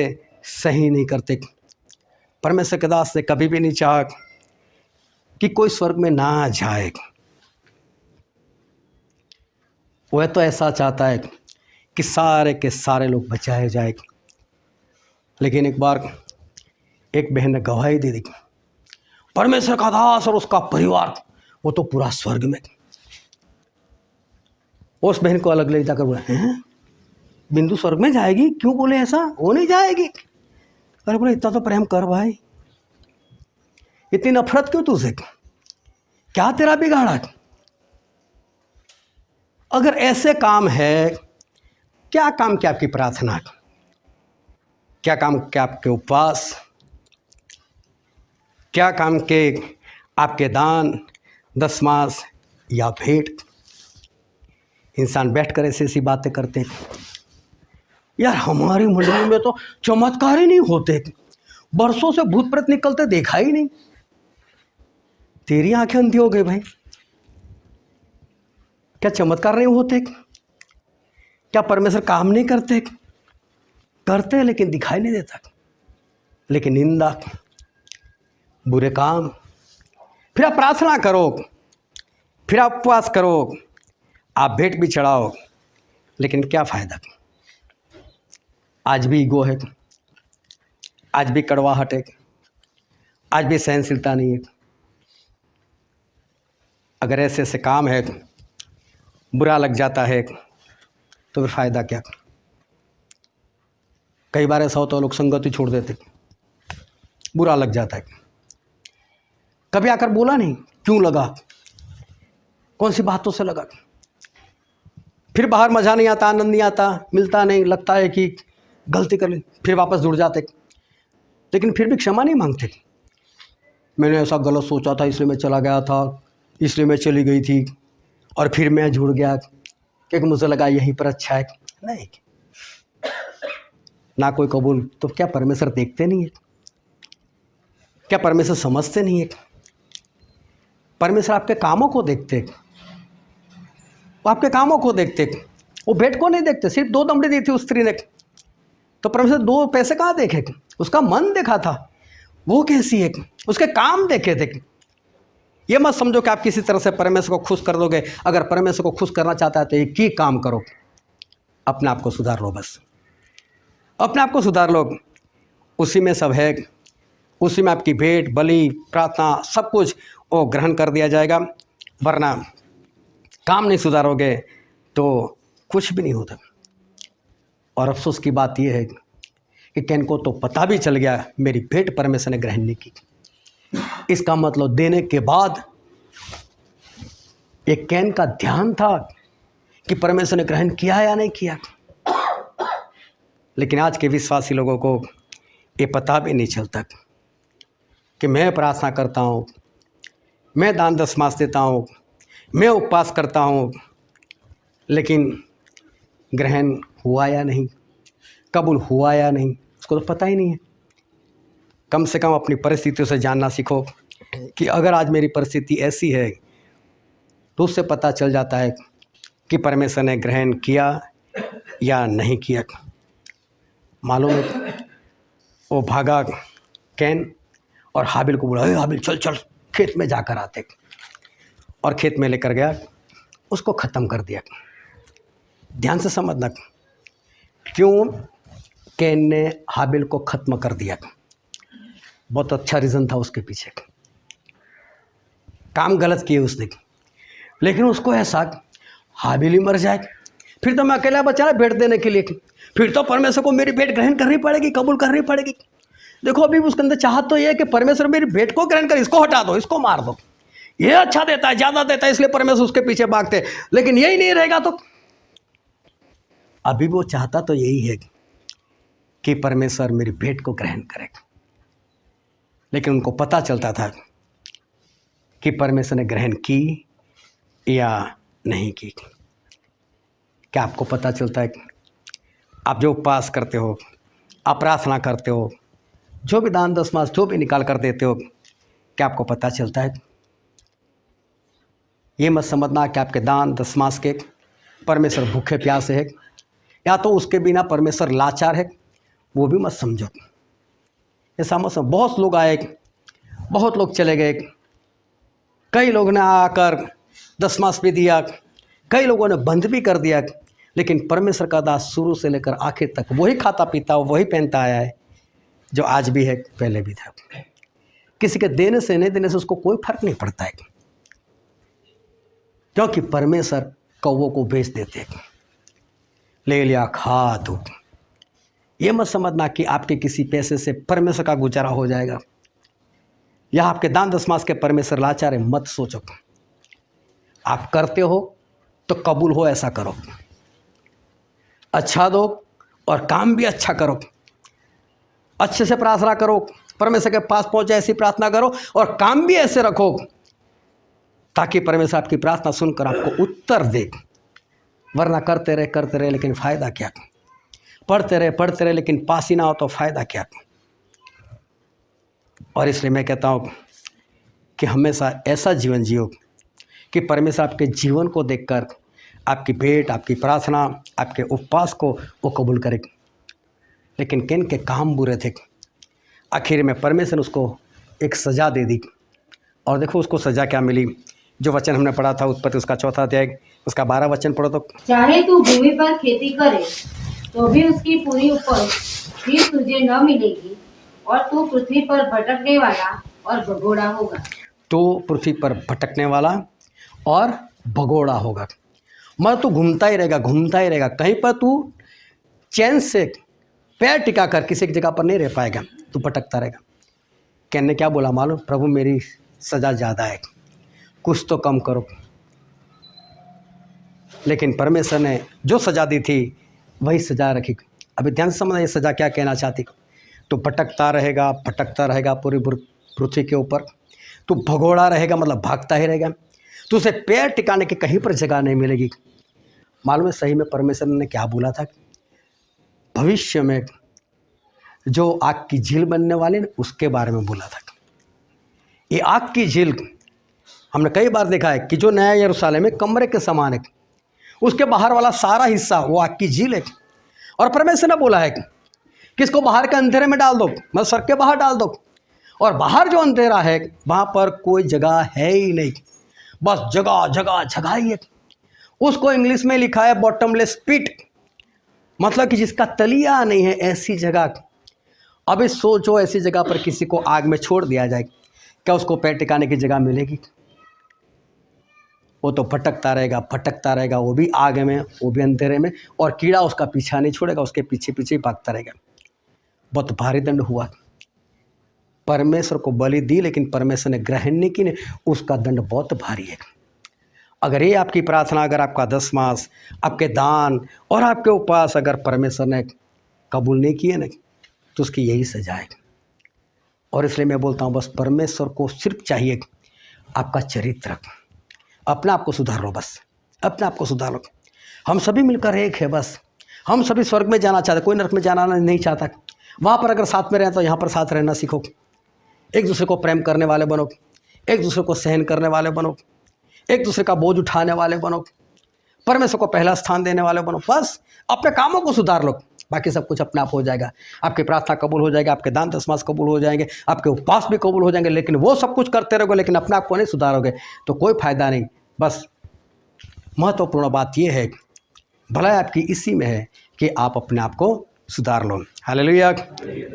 सही नहीं करते। परमेश्वर के दास ने कभी भी नहीं चाहा कि कोई स्वर्ग में ना जाए। वह तो ऐसा चाहता है कि सारे के सारे लोग बचाए जाए। लेकिन एक बार एक बहन ने गवाही दे दी, परमेश्वर का दास और उसका परिवार वो तो पूरा स्वर्ग में। उस बहन को अलग ले जाकर बोला, हैं बिंदु स्वर्ग में जाएगी? क्यों बोले ऐसा? वो नहीं जाएगी। अरे बोले इतना तो प्रेम कर भाई, इतनी नफरत क्यों तुझसे? क्या तेरा बिगाड़ा? अगर ऐसे काम है, क्या काम क्या आपकी प्रार्थना, क्या काम क्या आपके उपवास, क्या काम के आपके दान, दशमास या भेंट? इंसान बैठकर ऐसी ऐसी बातें करते हैं। यार हमारी मंडली में तो चमत्कार ही नहीं होते, बरसों से भूत प्रेत निकलते देखा ही नहीं। तेरी आंखें अंधी हो गई भाई, क्या चमत्कार नहीं होते? क्या परमेश्वर काम नहीं करते? करते हैं लेकिन दिखाई नहीं देता। लेकिन निंदा, बुरे काम, फिर आप प्रार्थना करो, फिर आप उपवास करो, आप भेंट भी चढ़ाओ, लेकिन क्या फ़ायदा? आज भी ईगो है, आज भी कड़वाहट है, आज भी सहनशीलता नहीं है। अगर ऐसे ऐसे काम है, बुरा लग जाता है, तो फिर फ़ायदा क्या? कई बार ऐसा होता है लोग संगति छोड़ देते, बुरा लग जाता है। कभी आकर बोला नहीं, क्यों लगा, कौन सी बातों से लगा? फिर बाहर मज़ा नहीं आता, आनंद नहीं आता, मिलता नहीं, लगता है कि गलती कर ली, फिर वापस जुड़ जाते। लेकिन फिर भी क्षमा नहीं मांगते। मैंने ऐसा गलत सोचा था, इसलिए मैं चला गया था, इसलिए मैं चली गई थी, और फिर मैं जुड़ गया क्योंकि मुझे लगा यहीं पर अच्छा है। नहीं, ना कोई कबूल। तो क्या परमेश्वर देखते नहीं है? क्या परमेश्वर समझते नहीं है? परमेश्वर आपके कामों को देखते, वो आपके कामों को देखते, वो भेंट को नहीं देखते। सिर्फ 2 दमड़ी दी थी उस स्त्री ने, तो परमेश्वर 2 पैसे कहाँ देखे? उसका मन देखा था, वो कैसी है, उसके काम देखे थे। ये मत समझो कि आप किसी तरह से परमेश्वर को खुश कर दोगे। अगर परमेश्वर को खुश करना चाहता है तो एक ही काम करो, अपने आप को सुधार लो। बस अपने आप को सुधार लो, उसी में सब है, उसी में आपकी भेंट, बलि, प्रार्थना, सब कुछ वो ग्रहण कर दिया जाएगा। वरना काम नहीं सुधारोगे तो कुछ भी नहीं होता। और अफसोस की बात यह है कि कैन को तो पता भी चल गया मेरी भेंट परमेश्वर ने ग्रहण नहीं की। इसका मतलब देने के बाद एक कैन का ध्यान था कि परमेश्वर ने ग्रहण किया या नहीं किया। लेकिन आज के विश्वासी लोगों को ये पता भी नहीं चलता कि मैं प्रार्थना करता हूँ, मैं दान दशमास देता हूँ, मैं उपवास करता हूँ, लेकिन ग्रहण हुआ या नहीं, कबूल हुआ या नहीं, उसको तो पता ही नहीं है। कम से कम अपनी परिस्थितियों से जानना सीखो कि अगर आज मेरी परिस्थिति ऐसी है तो उससे पता चल जाता है कि परमेश्वर ने ग्रहण किया या नहीं किया। मालूम है, वो भागा कैन और हाबिल को बोला, हाबिल चल चल खेत में जाकर आते, और खेत में लेकर गया, उसको ख़त्म कर दिया। ध्यान से समझना, क्यों कैन ने हाबिल को ख़त्म कर दिया। बहुत अच्छा रीज़न था उसके पीछे। काम गलत किए उसने, लेकिन उसको ऐसा हाबिल ही मर जाए, फिर तो मैं अकेला बचा ना भेंट देने के लिए, फिर तो परमेश्वर को मेरी भेंट ग्रहण करनी पड़ेगी, कबूल करनी पड़ेगी। देखो अभी उसके अंदर चाहत तो ये है कि परमेश्वर मेरी भेंट को ग्रहण कर, इसको हटा दो, इसको मार दो, ये अच्छा देता है, ज़्यादा देता है, इसलिए परमेश्वर उसके पीछे भागते। लेकिन यही नहीं रहेगा तो अभी वो चाहता तो यही है कि परमेश्वर मेरी भेंट को ग्रहण करे, लेकिन उनको पता चलता था कि परमेश्वर ने ग्रहण की या नहीं की। क्या आपको पता चलता है? आप जो उपवास करते हो, आप प्रार्थना करते हो, जो भी दान दशमास जो भी निकाल कर देते हो, क्या आपको पता चलता है? ये मत समझना कि आपके दान दशमास के परमेश्वर भूखे प्यासे है या तो उसके बिना परमेश्वर लाचार है, वो भी मत समझो। ऐसा मत समझो। बहुत लोग आए, बहुत लोग चले गए, कई लोगों ने आकर दशमास भी दिया, कई लोगों ने बंद भी कर दिया, लेकिन परमेश्वर का दास शुरू से लेकर आखिर तक वही खाता पीता, वही पहनता आया है जो आज भी है, पहले भी था। किसी के देने से नहीं देने से उसको कोई फर्क नहीं पड़ता है, क्योंकि परमेश्वर कौवों को बेच देते हैं, ले लिया खा दो। ये मत समझना कि आपके किसी पैसे से परमेश्वर का गुजारा हो जाएगा या आपके दान दशमास के परमेश्वर लाचार है, मत सोचो। आप करते हो तो कबूल हो, ऐसा करो, अच्छा दो और काम भी अच्छा करो, अच्छे से प्रार्थना करो, परमेश्वर के पास पहुंचे ऐसी प्रार्थना करो, और काम भी ऐसे रखो ताकि परमेश्वर आपकी प्रार्थना सुनकर आपको उत्तर दे। वरना करते रहे लेकिन फ़ायदा क्या? पढ़ते रहे लेकिन पास ही ना हो तो फ़ायदा क्या? और इसलिए मैं कहता हूँ कि हमेशा ऐसा जीवन जियो कि परमेश्वर आपके जीवन को देखकर आपकी भेंट, आपकी प्रार्थना, आपके उपवास को वो कबूल करे। लेकिन कैन के काम बुरे थे, आखिर में परमेश्वर ने उसको एक सज़ा दे दी। और देखो उसको सज़ा क्या मिली, जो वचन हमने पढ़ा था उत्पत्ति उसका 4 अध्याय उसका 12 वचन पढ़ो तो, चाहे तू भूमि पर खेती करे तो भी उसकी पूरी उपज भी तुझे न मिलेगी, और तू पृथ्वी पर भटकने वाला और भगोड़ा होगा। तो पृथ्वी पर भटकने वाला और भगोड़ा होगा। मतलब तू घूमता ही रहेगा, कहीं पर तू चैन से पैर टिका कर किसी एक जगह पर नहीं रह पाएगा, तू भटकता रहेगा। कैन ने क्या बोला मालूम? प्रभु मेरी सज़ा ज़्यादा है, कुछ तो कम करो। लेकिन परमेश्वर ने जो सज़ा दी थी वही सज़ा रखी। अभी ध्यान से समझना ये सज़ा क्या कहना चाहती। तो भटकता रहेगा पूरी पृथ्वी के ऊपर, तो भगोड़ा रहेगा, मतलब भागता ही रहेगा, तो उसे पैर टिकाने की कहीं पर जगह नहीं मिलेगी। मालूम है सही में परमेश्वर ने क्या बोला था? भविष्य में जो आग की झील बनने वाली ना, उसके बारे में बोला था। ये आग की झील हमने कई बार देखा है कि जो नया यरूशलेम में कमरे के समान है, उसके बाहर वाला सारा हिस्सा वो आग की झील है। और परमेश्वर ने बोला है कि इसको बाहर के अंधेरे में डाल दो, मतलब सड़क के बाहर डाल दो, और बाहर जो अंधेरा है वहाँ पर कोई जगह है ही नहीं, बस जगह ही है। उसको इंग्लिश में लिखा है बॉटमलेस पिट, मतलब कि जिसका तलिया नहीं है, ऐसी जगह। अभी सोचो ऐसी जगह पर किसी को आग में छोड़ दिया जाए, क्या उसको पैर टिकाने की जगह मिलेगी? वो तो भटकता रहेगा, वो भी आग में, वो भी अंधेरे में, और कीड़ा उसका पीछा नहीं छोड़ेगा, उसके पीछे ही भागता रहेगा। बहुत भारी दंड हुआ। परमेश्वर को बलि दी लेकिन परमेश्वर ने ग्रहण नहीं की, उसका दंड बहुत भारी है। अगर ये आपकी प्रार्थना, अगर आपका दशमास, आपके दान और आपके उपवास अगर परमेश्वर ने कबूल नहीं किए ना, तो उसकी यही सजा है। और इसलिए मैं बोलता हूँ बस परमेश्वर को सिर्फ चाहिए आपका चरित्र, अपने आप को सुधार लो, बस अपने आप को सुधार लो। हम सभी मिलकर एक है, बस हम सभी स्वर्ग में जाना चाहते, कोई नरक में जाना नहीं चाहता। वहाँ पर अगर साथ में रहें तो यहाँ पर साथ रहना सीखो, एक दूसरे को प्रेम करने वाले बनो, एक दूसरे को सहन करने वाले बनो, एक दूसरे का बोझ उठाने वाले बनो, परमेश्वर को पहला स्थान देने वाले बनो। बस अपने कामों को सुधार लो, बाकी सब कुछ अपने आप हो जाएगा। आपकी प्रार्थना कबूल हो जाएगा, आपके दान दशमास कबूल हो जाएंगे, आपके उपवास भी कबूल हो जाएंगे। लेकिन वो सब कुछ करते रहोगे लेकिन अपने आप को नहीं सुधारोगे तो कोई फायदा नहीं। बस महत्वपूर्ण बात यह है, भलाई आपकी इसी में है कि आप अपने आप को सुधार लो। हालेलुया।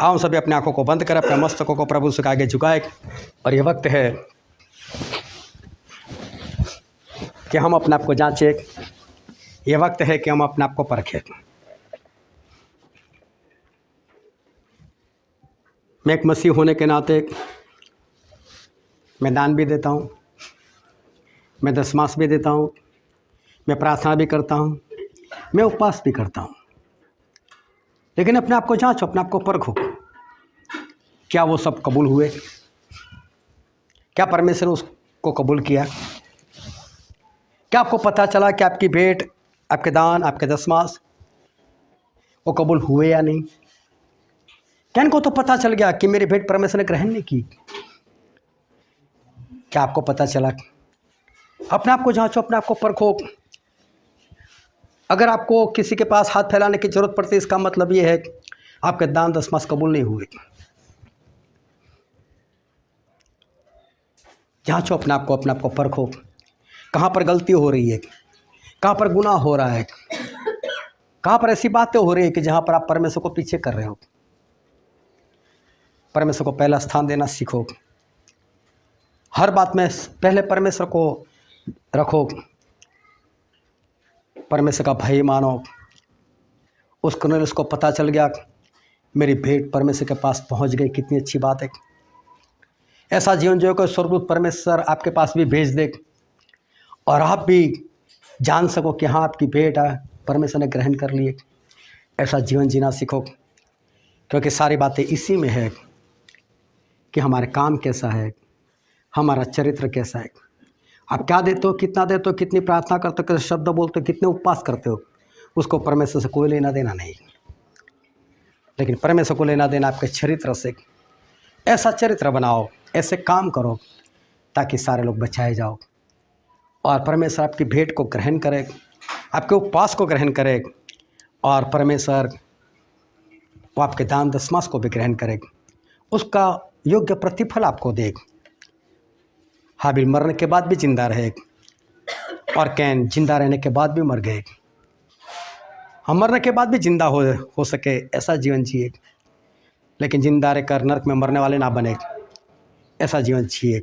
आओ सभी अपने आंखों को बंद करें, अपने मस्तकों को प्रभु से आगे झुकाए, और ये वक्त है कि हम अपने आप को जांचें, ये वक्त है कि हम अपने आप को परखें। मैं एक मसीह होने के नाते मैं दान भी देता हूँ, मैं दशमास भी देता हूँ, मैं प्रार्थना भी करता हूँ, मैं उपवास भी करता हूँ। लेकिन अपने आप को जांचो, अपने आप को परखो, क्या वो सब कबूल हुए? क्या परमेश्वर ने उसको कबूल किया? क्या आपको पता चला कि आपकी भेंट, आपके दान, आपके दशमास वो कबूल हुए या नहीं? क्या इनको तो पता चल गया कि मेरी भेंट परमेश्वर ने ग्रहण नहीं की? क्या आपको पता चला? अपने आप को जांचो, अपने आप को परखो। अगर आपको किसी के पास हाथ फैलाने की जरूरत पड़ती है, इसका मतलब ये है कि आपके दान दशमास कबूल नहीं हुए। जांचो अपने आप को परखो, कहाँ पर गलती हो रही है, कहाँ पर गुनाह हो रहा है, कहाँ पर ऐसी बातें हो रही है कि जहाँ पर आप परमेश्वर को पीछे कर रहे हो। परमेश्वर को पहला स्थान देना सीखो, हर बात में पहले परमेश्वर को रखो, परमेश्वर का भय मानो। उस कुरनेलियुस को पता चल गया मेरी भेंट परमेश्वर के पास पहुंच गई, कितनी अच्छी बात है। ऐसा जीवन जो कि स्वर्गदूत परमेश्वर आपके पास भी भेज दे और आप भी जान सको कि हाँ आपकी भेंट परमेश्वर ने ग्रहण कर लिए। ऐसा जीवन जीना सीखो, क्योंकि सारी बातें इसी में है कि हमारे काम कैसा है, हमारा चरित्र कैसा है। आप क्या देते हो, कितना देते हो, कितनी प्रार्थना करते हो, कितने शब्द बोलते हो, कितने उपवास करते हो, उसको परमेश्वर से कोई लेना देना नहीं। लेकिन परमेश्वर को लेना देना आपके चरित्र से। ऐसा चरित्र बनाओ, ऐसे काम करो ताकि सारे लोग बचाए जाओ और परमेश्वर आपकी भेंट को ग्रहण करे, आपके उपवास को ग्रहण करे, और परमेश्वर वो आपके दान दशमास को भी ग्रहण करे, उसका योग्य प्रतिफल आपको दे। हाबिल मरने के बाद भी जिंदा रहे और कैन जिंदा रहने के बाद भी मर गए। हम मरने के बाद भी जिंदा हो सके ऐसा जीवन जिए, लेकिन जिंदा रहकर नरक में मरने वाले ना बने, ऐसा जीवन जिए।